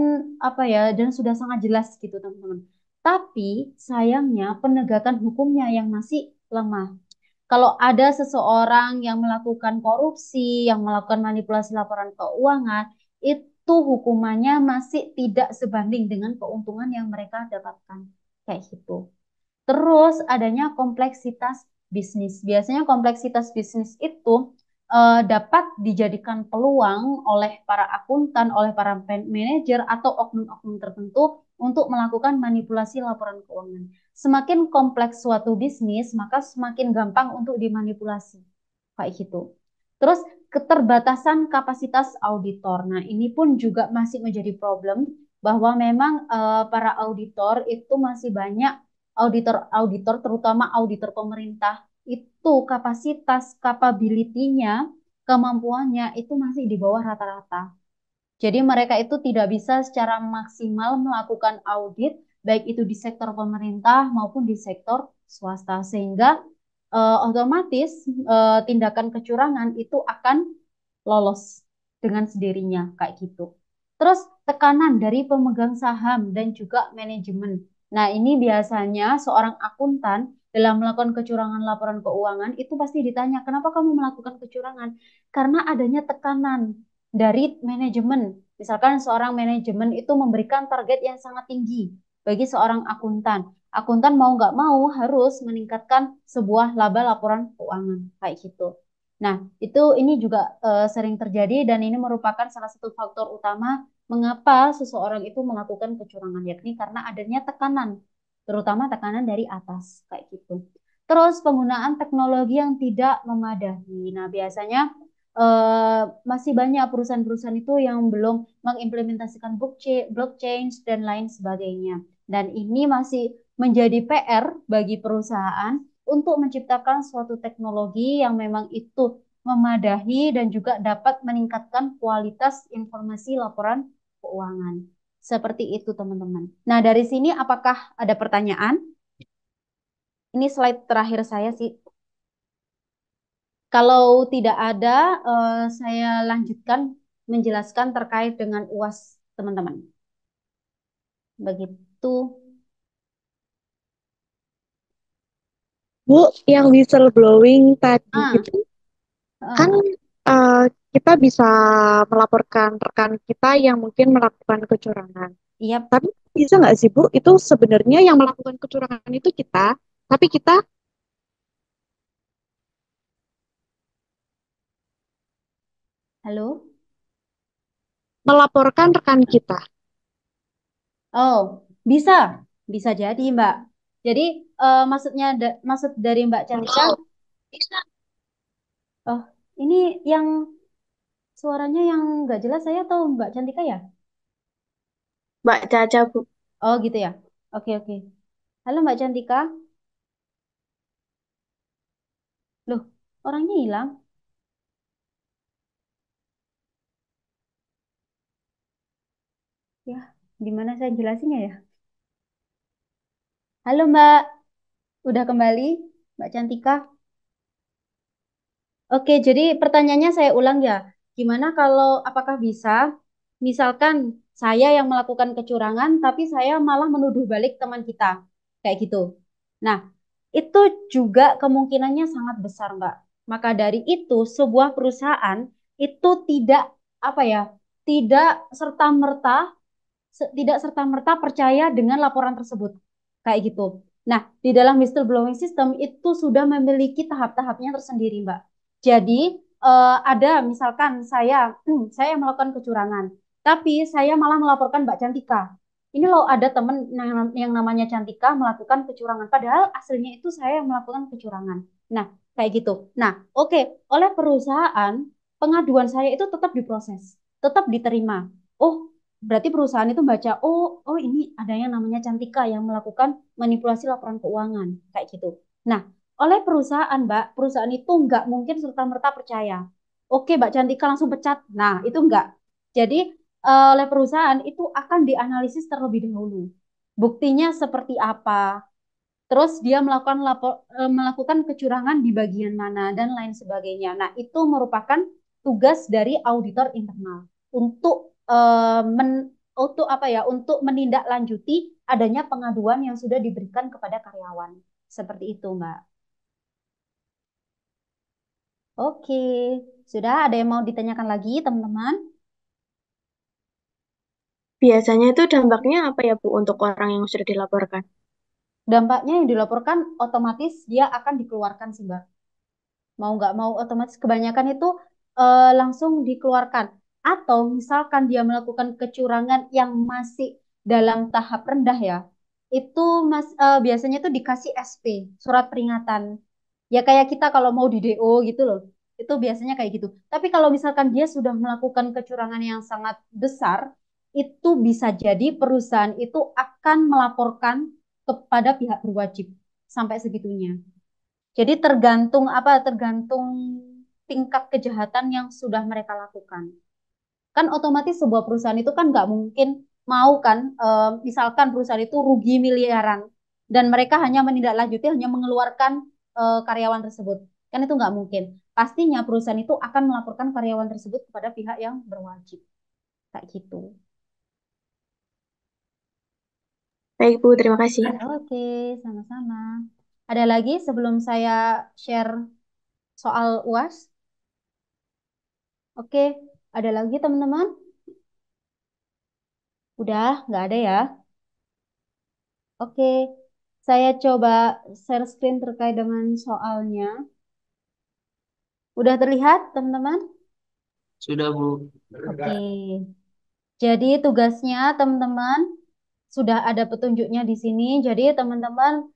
dan sudah sangat jelas gitu teman-teman. Tapi sayangnya penegakan hukumnya yang masih lemah. Kalau ada seseorang yang melakukan korupsi, yang melakukan manipulasi laporan keuangan, itu hukumannya masih tidak sebanding dengan keuntungan yang mereka dapatkan. Kayak gitu. Terus adanya kompleksitas bisnis. Biasanya kompleksitas bisnis itu dapat dijadikan peluang oleh para akuntan, oleh para manajer atau oknum-oknum tertentu untuk melakukan manipulasi laporan keuangan. Semakin kompleks suatu bisnis, maka semakin gampang untuk dimanipulasi. Kayak gitu. Terus keterbatasan kapasitas auditor. Nah, ini pun juga masih menjadi problem bahwa memang para auditor itu masih banyak auditor terutama auditor pemerintah itu kapasitas capability-nya, kemampuannya itu masih di bawah rata-rata. Jadi mereka itu tidak bisa secara maksimal melakukan audit baik itu di sektor pemerintah maupun di sektor swasta sehingga otomatis tindakan kecurangan itu akan lolos dengan sendirinya kayak gitu. Terus tekanan dari pemegang saham dan juga manajemen. Nah, ini biasanya seorang akuntan dalam melakukan kecurangan laporan keuangan itu pasti ditanya, kenapa kamu melakukan kecurangan? Karena adanya tekanan dari manajemen. Misalkan seorang manajemen itu memberikan target yang sangat tinggi bagi seorang akuntan. Akuntan mau nggak mau harus meningkatkan sebuah laba laporan keuangan kayak gitu. Nah, ini juga sering terjadi dan ini merupakan salah satu faktor utama mengapa seseorang itu melakukan kecurangan, yakni karena adanya tekanan, terutama tekanan dari atas kayak gitu. Terus penggunaan teknologi yang tidak memadai. Nah, biasanya masih banyak perusahaan-perusahaan itu yang belum mengimplementasikan blockchain dan lain sebagainya. Dan ini masih menjadi PR bagi perusahaan untuk menciptakan suatu teknologi yang memang itu memadahi dan juga dapat meningkatkan kualitas informasi laporan keuangan. Seperti itu, teman-teman. Nah, dari sini apakah ada pertanyaan? Ini slide terakhir saya sih. Kalau tidak ada, saya lanjutkan menjelaskan terkait dengan UAS, teman-teman. Begitu. Bu, yang whistleblowing tadi Ah, itu kan ah, kita bisa melaporkan rekan kita yang mungkin melakukan kecurangan. iya. Tapi bisa nggak sih Bu, itu sebenarnya yang melakukan kecurangan itu kita, tapi kita Halo? melaporkan rekan kita. Oh, bisa. Bisa jadi, Mbak. Jadi, maksud dari Mbak Cantika, Oh, bisa. oh, ini yang suaranya yang nggak jelas saya atau Mbak Cantika ya? Mbak Caca, Bu. Oh, gitu ya. Oke, oke. Halo Mbak Cantika. Loh, orangnya hilang. Ya, gimana saya jelasinnya ya? Halo Mbak, udah kembali Mbak Cantika? Oke, jadi pertanyaannya saya ulang ya. Gimana kalau apakah bisa, misalkan saya yang melakukan kecurangan, tapi saya malah menuduh balik teman kita, kayak gitu. Nah, itu juga kemungkinannya sangat besar, Mbak. Maka dari itu, sebuah perusahaan itu tidak apa ya, tidak serta-merta tidak serta-merta percaya dengan laporan tersebut. Kayak gitu. Nah, di dalam whistleblowing system itu sudah memiliki tahap-tahapnya tersendiri, Mbak. Jadi, ada misalkan saya melakukan kecurangan, tapi saya malah melaporkan Mbak Cantika. Ini loh ada teman yang namanya Cantika melakukan kecurangan, padahal aslinya itu saya yang melakukan kecurangan. Nah, kayak gitu. Nah, oke, oleh perusahaan, pengaduan saya itu tetap diproses, tetap diterima. Oh, berarti perusahaan itu baca, oh ini ada yang namanya Cantika yang melakukan manipulasi laporan keuangan, kayak gitu. Nah, oleh perusahaan, Mbak, perusahaan itu nggak mungkin serta-merta percaya. Oke, Mbak Cantika langsung pecat. Nah, itu enggak. Jadi, oleh perusahaan itu akan dianalisis terlebih dahulu. Buktinya seperti apa, terus dia melakukan kecurangan di bagian mana dan lain sebagainya. Nah, itu merupakan tugas dari auditor internal untuk untuk apa ya? Untuk menindaklanjuti adanya pengaduan yang sudah diberikan kepada karyawan. Seperti itu, Mbak. Oke, sudah ada yang mau ditanyakan lagi, teman-teman? Biasanya itu dampaknya apa ya, Bu, untuk orang yang sudah dilaporkan? Dampaknya yang dilaporkan otomatis dia akan dikeluarkan sih, Mbak. Mau nggak mau otomatis kebanyakan itu langsung dikeluarkan. Atau misalkan dia melakukan kecurangan yang masih dalam tahap rendah ya, itu biasanya itu dikasih SP, surat peringatan. Ya kayak kita kalau mau di DO gitu loh, itu biasanya kayak gitu. Tapi kalau misalkan dia sudah melakukan kecurangan yang sangat besar, itu bisa jadi perusahaan itu akan melaporkan kepada pihak berwajib sampai segitunya. Jadi tergantung apa? Tergantung tingkat kejahatan yang sudah mereka lakukan. Kan otomatis sebuah perusahaan itu kan nggak mungkin mau kan, misalkan perusahaan itu rugi miliaran dan mereka hanya menindaklanjuti, hanya mengeluarkan karyawan tersebut. Kan itu nggak mungkin. Pastinya perusahaan itu akan melaporkan karyawan tersebut kepada pihak yang berwajib. Kayak gitu. Baik, Bu, terima kasih. Oke, sama-sama. Ada lagi sebelum saya share soal UAS? Oke, ada lagi teman-teman? Udah, nggak ada ya? Oke, saya coba share screen terkait dengan soalnya. Udah terlihat, teman-teman? Sudah, Bu. Oke. Jadi tugasnya teman-teman sudah ada petunjuknya di sini. Jadi teman-teman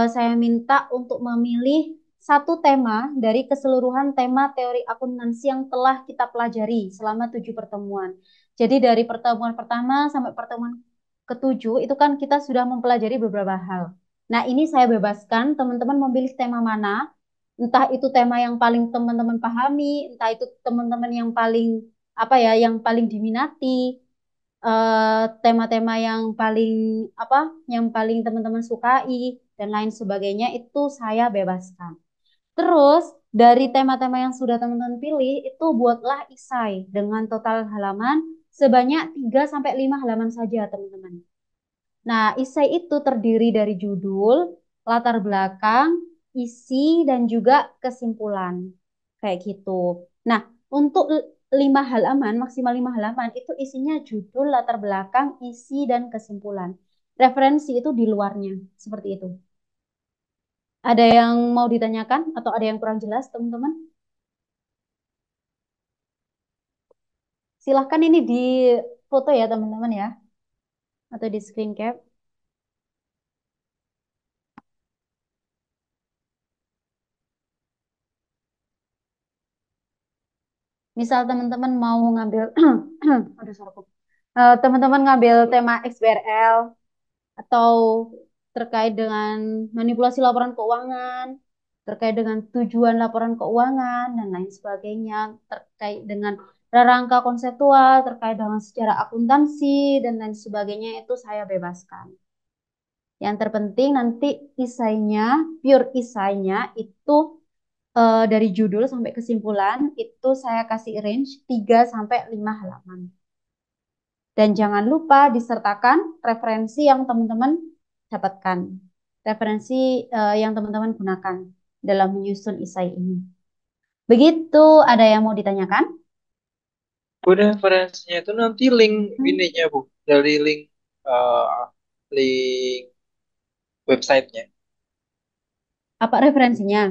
saya minta untuk memilih satu tema dari keseluruhan tema teori akuntansi yang telah kita pelajari selama 7 pertemuan. Jadi dari pertemuan pertama sampai pertemuan ketujuh itu kan kita sudah mempelajari beberapa hal. Nah, ini saya bebaskan teman-teman memilih tema mana. Entah itu tema yang paling teman-teman pahami, entah itu teman-teman yang paling apa ya, yang paling diminati, tema-tema yang paling apa, yang paling teman-teman sukai dan lain sebagainya itu saya bebaskan. Terus dari tema-tema yang sudah teman-teman pilih itu buatlah esai dengan total halaman sebanyak 3 sampai 5 halaman saja, teman-teman. Nah, esai itu terdiri dari judul, latar belakang, isi, dan juga kesimpulan. Kayak gitu. Nah, untuk 5 halaman, maksimal 5 halaman, itu isinya judul, latar belakang, isi, dan kesimpulan. Referensi itu di luarnya, seperti itu. Ada yang mau ditanyakan atau ada yang kurang jelas, teman-teman? Silahkan ini di foto ya, teman-teman ya. Atau di screen cap. Misal teman-teman mau ngambil, aduh sorry, teman-teman ngambil tema XBRL atau terkait dengan manipulasi laporan keuangan, terkait dengan tujuan laporan keuangan dan lain sebagainya, terkait dengan rangka konseptual, terkait dengan sejarah akuntansi dan lain sebagainya itu saya bebaskan. Yang terpenting nanti isainya, pure isainya itu dari judul sampai kesimpulan itu saya kasih range 3 sampai 5 halaman. Dan jangan lupa disertakan referensi yang teman-teman dapatkan. Referensi yang teman-teman gunakan dalam menyusun esai ini. Begitu, ada yang mau ditanyakan? Bu, referensinya itu nanti link ininya, Bu, dari link link websitenya. Apa referensinya?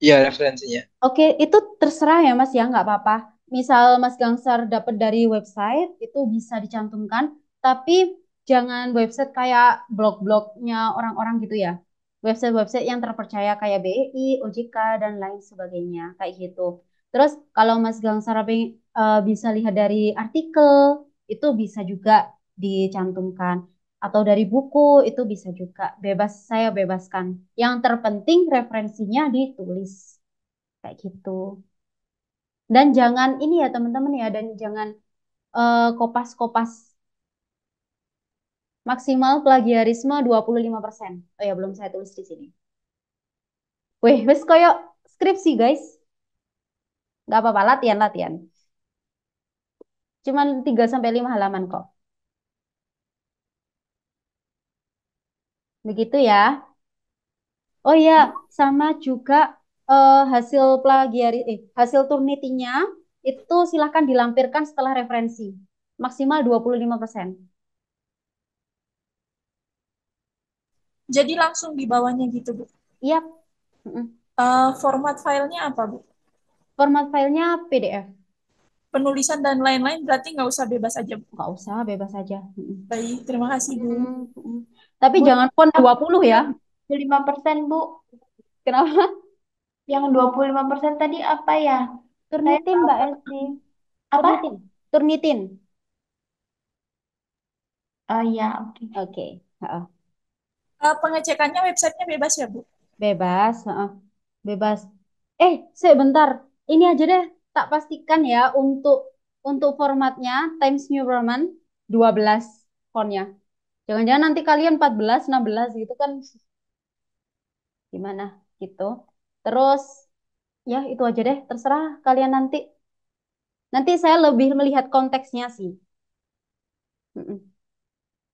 Iya, referensinya. Oke, itu terserah ya Mas ya, nggak apa-apa. Misal Mas Gangsar dapat dari website, itu bisa dicantumkan, tapi jangan website kayak blog-blognya orang-orang gitu ya. Website-website yang terpercaya kayak BI, OJK, dan lain sebagainya, kayak gitu. Terus kalau Mas Gangsar bisa lihat dari artikel, itu bisa juga dicantumkan. Atau dari buku, itu bisa juga. Bebas, saya bebaskan. Yang terpenting referensinya ditulis. Kayak gitu. Dan jangan ini ya teman-teman ya, dan jangan kopas-kopas. Maksimal plagiarisme 25%. Oh ya, belum saya tulis di sini. Weh, wes koyo skripsi guys. Nggak apa-apa, latihan-latihan. Cuman 3 sampai 5 halaman kok. Begitu ya. Oh ya, sama juga hasil Turnitin-nya itu silahkan dilampirkan setelah referensi. Maksimal 25%. Jadi langsung di bawahnya gitu, Bu. Iya. Format filenya apa, Bu? Format filenya PDF. Penulisan dan lain-lain berarti nggak usah bebas aja, Bu? Nggak usah, bebas aja. Baik, terima kasih, Bu. Tapi Bu, jangan font 20 ya. 25%, Bu. Kenapa? Yang 25% tadi apa ya? Turnitin, Mbak Elsi. Apa? Turnitin. Oh iya, oke. Oke. Pengecekannya websitenya bebas ya, Bu? Bebas. Bebas. Sebentar. Ini aja deh. Tak pastikan ya untuk formatnya Times New Roman 12 fontnya. Jangan-jangan nanti kalian 14, 16 gitu kan. Gimana gitu. Terus ya itu aja deh. Terserah kalian nanti. Nanti saya lebih melihat konteksnya sih.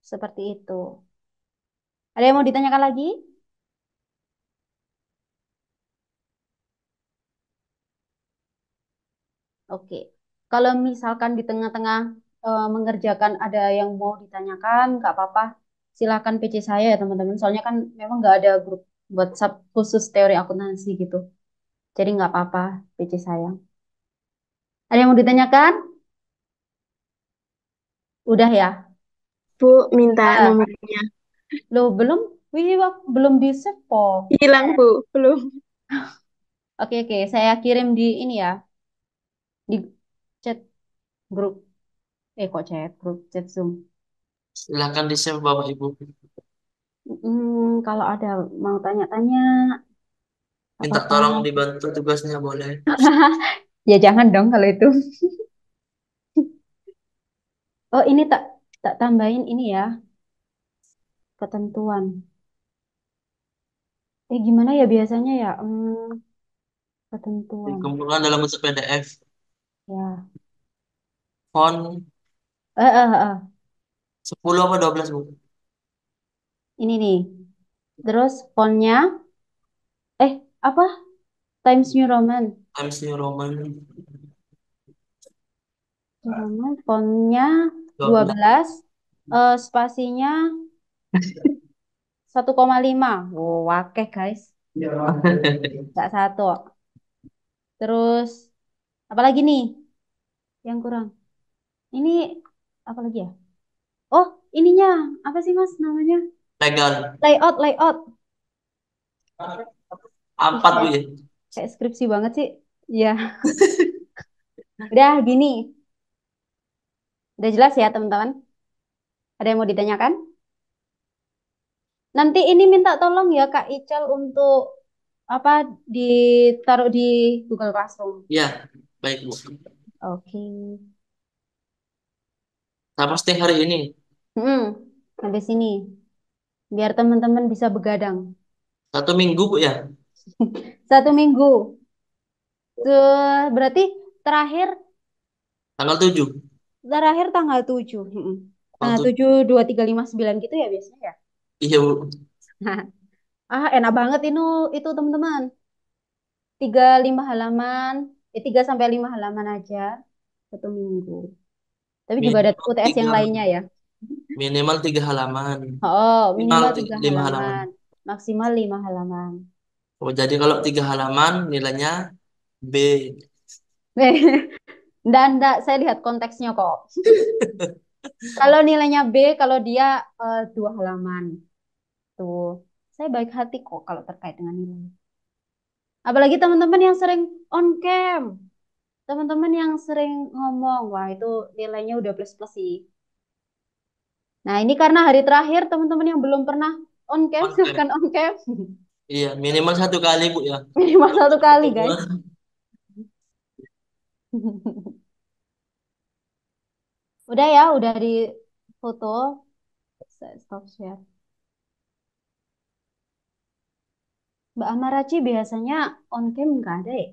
Seperti itu. Ada yang mau ditanyakan lagi? Oke. Kalau misalkan di tengah-tengah mengerjakan ada yang mau ditanyakan, nggak apa-apa. Silakan PC saya ya teman-teman. Soalnya kan memang nggak ada grup WhatsApp khusus teori akuntansi gitu. Jadi nggak apa-apa PC saya. Ada yang mau ditanyakan? Udah ya? Bu, minta Ah, nomornya. loh belum? Wih, belum di save kok. Hilang, Bu. Belum. Oke, oke. Saya kirim di ini ya. Di chat grup. Kok chat grup? Chat Zoom. Silahkan di-save Bapak Ibu. Kalau ada mau tanya-tanya, Minta apa-apa. tolong dibantu tugasnya boleh. Ya jangan dong kalau itu. Oh, ini tak tak tambahin ini ya, ketentuan. Gimana ya biasanya ya? Ketentuan. Dikumpulkan dalam bentuk PDF. Ya. Font Eh, eh, eh. 10 apa 12 Bu? Ini nih. Terus fontnya, apa? Times New Roman. Times New Roman New Roman, fontnya 12. 12, spasinya 1,5. Wow, wakeh guys. Nggak satu. Terus, apa lagi nih yang kurang? Ini, apa lagi ya? Oh, ininya. Apa sih Mas namanya? Legal. Layout, layout. Ih, 4 Bu kayak, ya. kayak skripsi banget sih. Iya. Udah gini. Udah jelas ya teman-teman? Ada yang mau ditanyakan? Nanti ini minta tolong ya Kak Ical untuk apa ditaruh di Google Classroom. Iya, baik Bu. Oke. Saya posting hari ini. Sampai sini. Biar teman-teman bisa begadang. 1 minggu Bu ya. 1 minggu. Berarti terakhir Tanggal 7. terakhir tanggal 7. Tanggal Tanggal 7. 7, 2, 3, 5, 9 gitu ya biasanya ya. Iya Bu. Enak banget itu teman-teman. 3 sampai 5 halaman aja 1 minggu. Tapi juga ada Minimal UTS yang 3 lainnya ya. minimal 3 halaman. Oh, Minimal minimal tiga 5 halaman. halaman, maksimal 5 halaman. Oh, jadi kalau 3 halaman nilainya B. Dan saya lihat konteksnya kok. Kalau nilainya B, kalau dia 2 halaman. Tuh, saya baik hati kok kalau terkait dengan nilai. Apalagi teman-teman yang sering on cam, teman-teman yang sering ngomong, wah itu nilainya udah plus-plus sih. Nah, ini karena hari terakhir teman-teman yang belum pernah on cam, On cam. silahkan on cam. Iya, minimal 1 kali Bu ya. Minimal 1 kali, Kedua. guys. Udah ya, udah di foto. Saya stop share. Mbak Amaraci biasanya on cam nggak ada ya?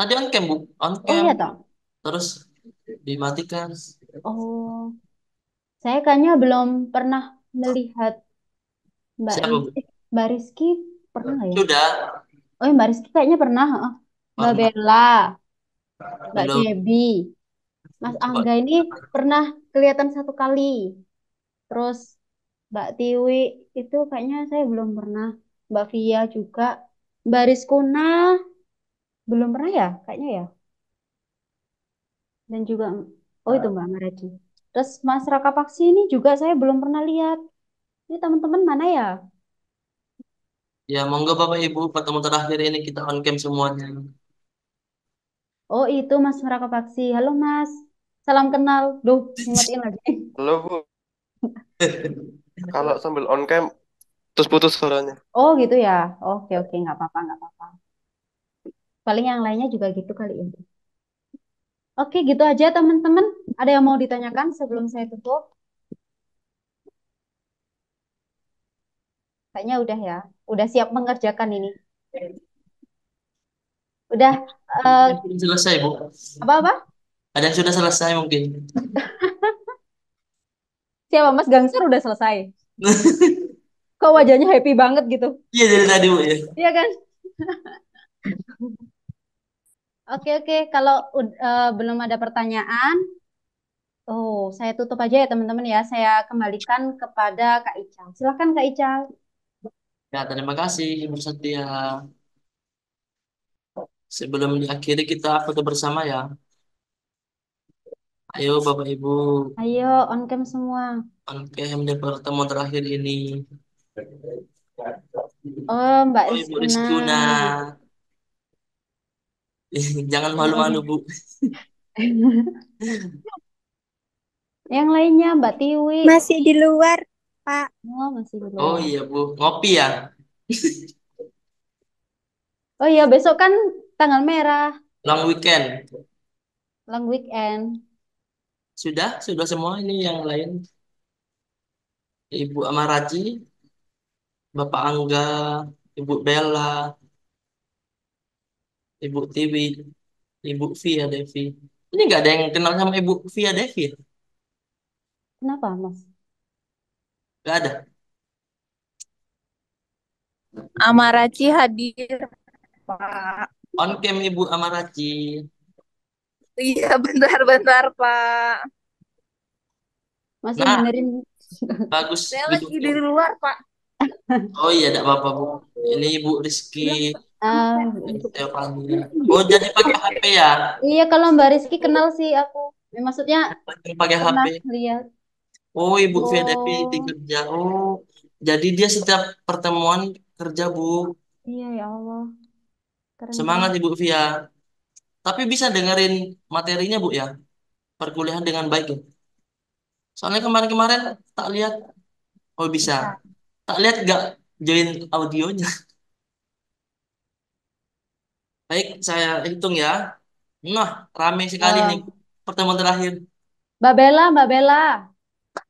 Tadi on cam Bu, on Oh cam. iya toh. Terus dimatikan. Oh, saya kayaknya belum pernah melihat Siapa Bu? Mbak Rizky pernah nggak ya? Sudah. Oh, ya, Mbak Rizky kayaknya pernah. Mbak Pernah. Bella, Mbak Belum. Debbie, Mas Coba. Angga ini pernah kelihatan 1 kali. Terus Mbak Tiwi itu kayaknya saya belum pernah. Mbak Via juga. Mbak Rizkuna belum pernah ya? Kayaknya ya. Dan juga, oh itu Mbak Maraji. Terus Mas Raka Paksi ini juga saya belum pernah lihat. Ini teman-teman mana ya? Ya, monggo Bapak Ibu, pertemuan terakhir ini kita on cam semuanya. Oh itu Mas Raka Paksi. Halo Mas. Salam kenal. Duh, dimatiin lagi. Halo Bu, kalau sambil on cam terus putus suaranya. Oh gitu ya. Oke oke nggak apa-apa nggak apa-apa. Paling yang lainnya juga gitu kali ya. Oke gitu aja teman-teman. Ada yang mau ditanyakan sebelum saya tutup? Kayaknya udah ya. Udah siap mengerjakan ini. Udah Sudah selesai Bu. apa-apa? Ada yang sudah selesai mungkin. Siapa Mas Gangsar udah selesai? Kok wajahnya happy banget gitu? Iya dari tadi Bu ya. Iya kan? Oke, oke. Kalau belum ada pertanyaan, saya tutup aja ya teman-teman ya. Saya kembalikan kepada Kak Ical. Silakan Kak Ical. Ya terima kasih Ibu Satya. Sebelum diakhiri kita foto bersama ya. Ayo Bapak Ibu, Ayo, on cam semua. oke di pertemuan terakhir ini. Oh, Mbak Oh Ibu Rizkuna. Rizkuna, jangan malu-malu Bu. Yang lainnya Mbak Tiwi. Masih di luar, Pak. Oh, masih di Oh luar. iya Bu, ngopi ya. Oh iya, besok kan tanggal merah, Long weekend. long weekend. Sudah semua ini yang lain. Ibu Amaraji, Bapak Angga, Ibu Bella, Ibu Tiwi, Ibu Via Devi. Ini nggak ada yang kenal sama Ibu Via Devi ya? Kenapa, Mas? Nggak ada. Amaraci hadir, Pak. On cam Ibu Amaraji. Iya, bentar-bentar, Pak. Masih Nah, benerin. bagus Saya lagi duduknya. di luar, Pak. Oh iya, tidak apa-apa Bu. Ini Ibu Rizky Ah, Teopani. Oh jadi pakai HP ya? iya, kalau Mbak Rizky kenal sih aku. Maksudnya Pakai HP. pernah lihat. Oh Ibu Via Devi di Oh, kerja. Oh jadi dia setiap pertemuan kerja Bu. iya ya Allah. Keren-keren. Semangat Ibu Via. Tapi bisa dengerin materinya Bu ya. Perkuliahan dengan baik ya. Soalnya kemarin-kemarin tak lihat. Oh bisa. Bisa. Tak lihat nggak join audionya. Baik, saya hitung ya. Nah, rame sekali nih Eh, pertemuan terakhir. Mbak Bella, Mbak Bella.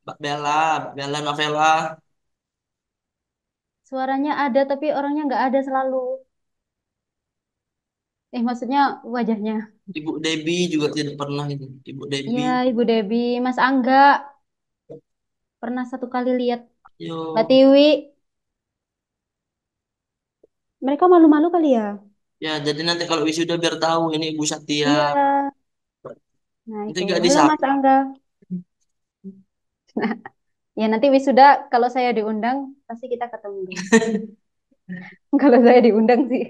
Mbak Bella Novela, Suaranya ada tapi orangnya nggak ada selalu. Maksudnya wajahnya. Ibu Debbie juga tidak pernah ini. Ibu Iya, Debbie, Ibu Debbie, Mas Angga. Pernah satu kali lihat. Mbak yo, Tiwi. Mereka malu-malu kali ya? ya jadi nanti kalau wisuda biar tahu ini Ibu Satya. Iya. Nah, Nanti itu. gak Halo Mas disapa. Angga. Ya, nanti wisuda kalau saya diundang, pasti kita ketemu dong. Kalau saya diundang sih.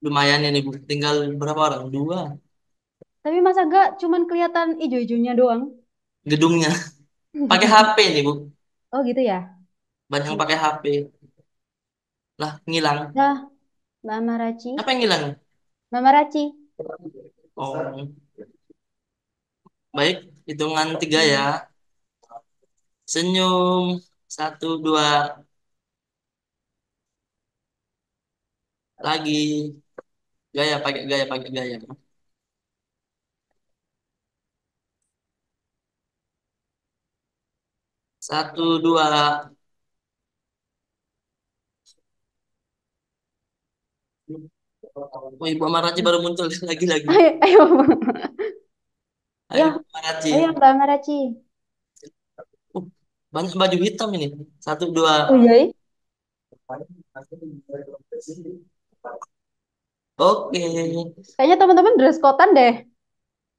Lumayan ini Bu. Tinggal berapa orang? Dua. Tapi Mas Angga cuman kelihatan ijo-ijonya doang. Gedungnya. Pakai HP nih Bu. Oh gitu ya? Banyak yang pakai HP. Lah, ngilang. Nah, Mbak Maraci. Apa yang ngilang? Mbak Maraci. Oh, baik. Hitungan tiga ya. Hmm. Senyum. Satu, dua. Lagi. Gaya, pakai gaya, pakai gaya. Satu, dua. Oh, Ibu Amaraji baru muncul lagi-lagi. Ayo, ayo. Ayo, Ya, Ibu Amaraji. ayo Mbak Maraci. Uh, banyak baju hitam ini. Satu, dua. Oh iya, iya. Oke. Kayaknya teman-teman dress code-an deh.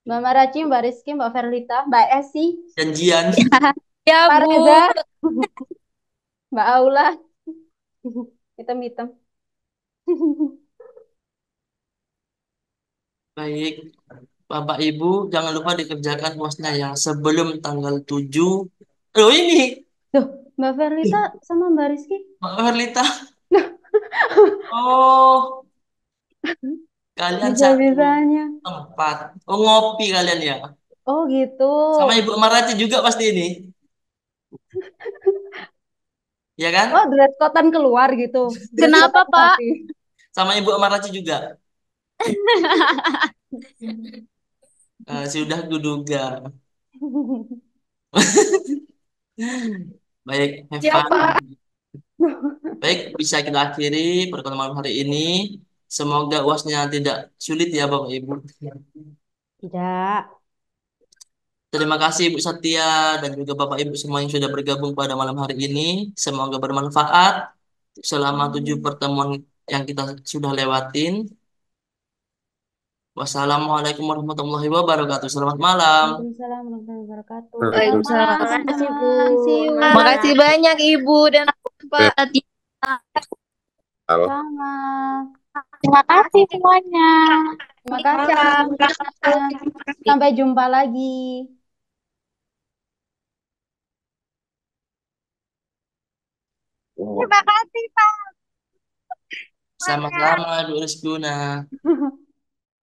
Mbak Maraci, Mbak Rizky, Mbak Verlita, Mbak Esi, Janjian. Ya, Pak Bu. Reza, Mbak Aula. Hitam-hitam. Baik. Bapak Ibu, jangan lupa dikerjakan uasnya ya sebelum tanggal 7. Loh ini, Tuh, Mbak Verlita sama Mbak Rizky. Mbak Herlita. Oh, kalian satu Bisa-bisanya. tempat. Oh, ngopi kalian ya. Oh gitu. Sama Ibu Amaraji juga pasti ini. Ya Oh, kan? dress code-an keluar gitu. Dress Kenapa, code-an Pak? kopi. Sama Ibu Amaraji juga. Sudah kuduga. Baik, have fun. Siapa? Baik, bisa kita akhiri pertemuan hari ini. Semoga uasnya tidak sulit ya Bapak Ibu. Tidak. Terima kasih Ibu Satya dan juga Bapak Ibu semua yang sudah bergabung pada malam hari ini. Semoga bermanfaat selama 7 pertemuan yang kita sudah lewatin. Wassalamualaikum warahmatullahi wabarakatuh. Selamat malam. Waalaikumsalam warahmatullahi wabarakatuh. Selamat Waalaikumsalam. malam Terima kasih, Bu. teman-teman. See you. Makasih banyak Ibu dan Pak Satya. Halo. Sama. Terima kasih semuanya. Terima kasih teman-teman. Sampai jumpa lagi. Terima kasih, Pak. Sama-sama, Bu Rizkuna.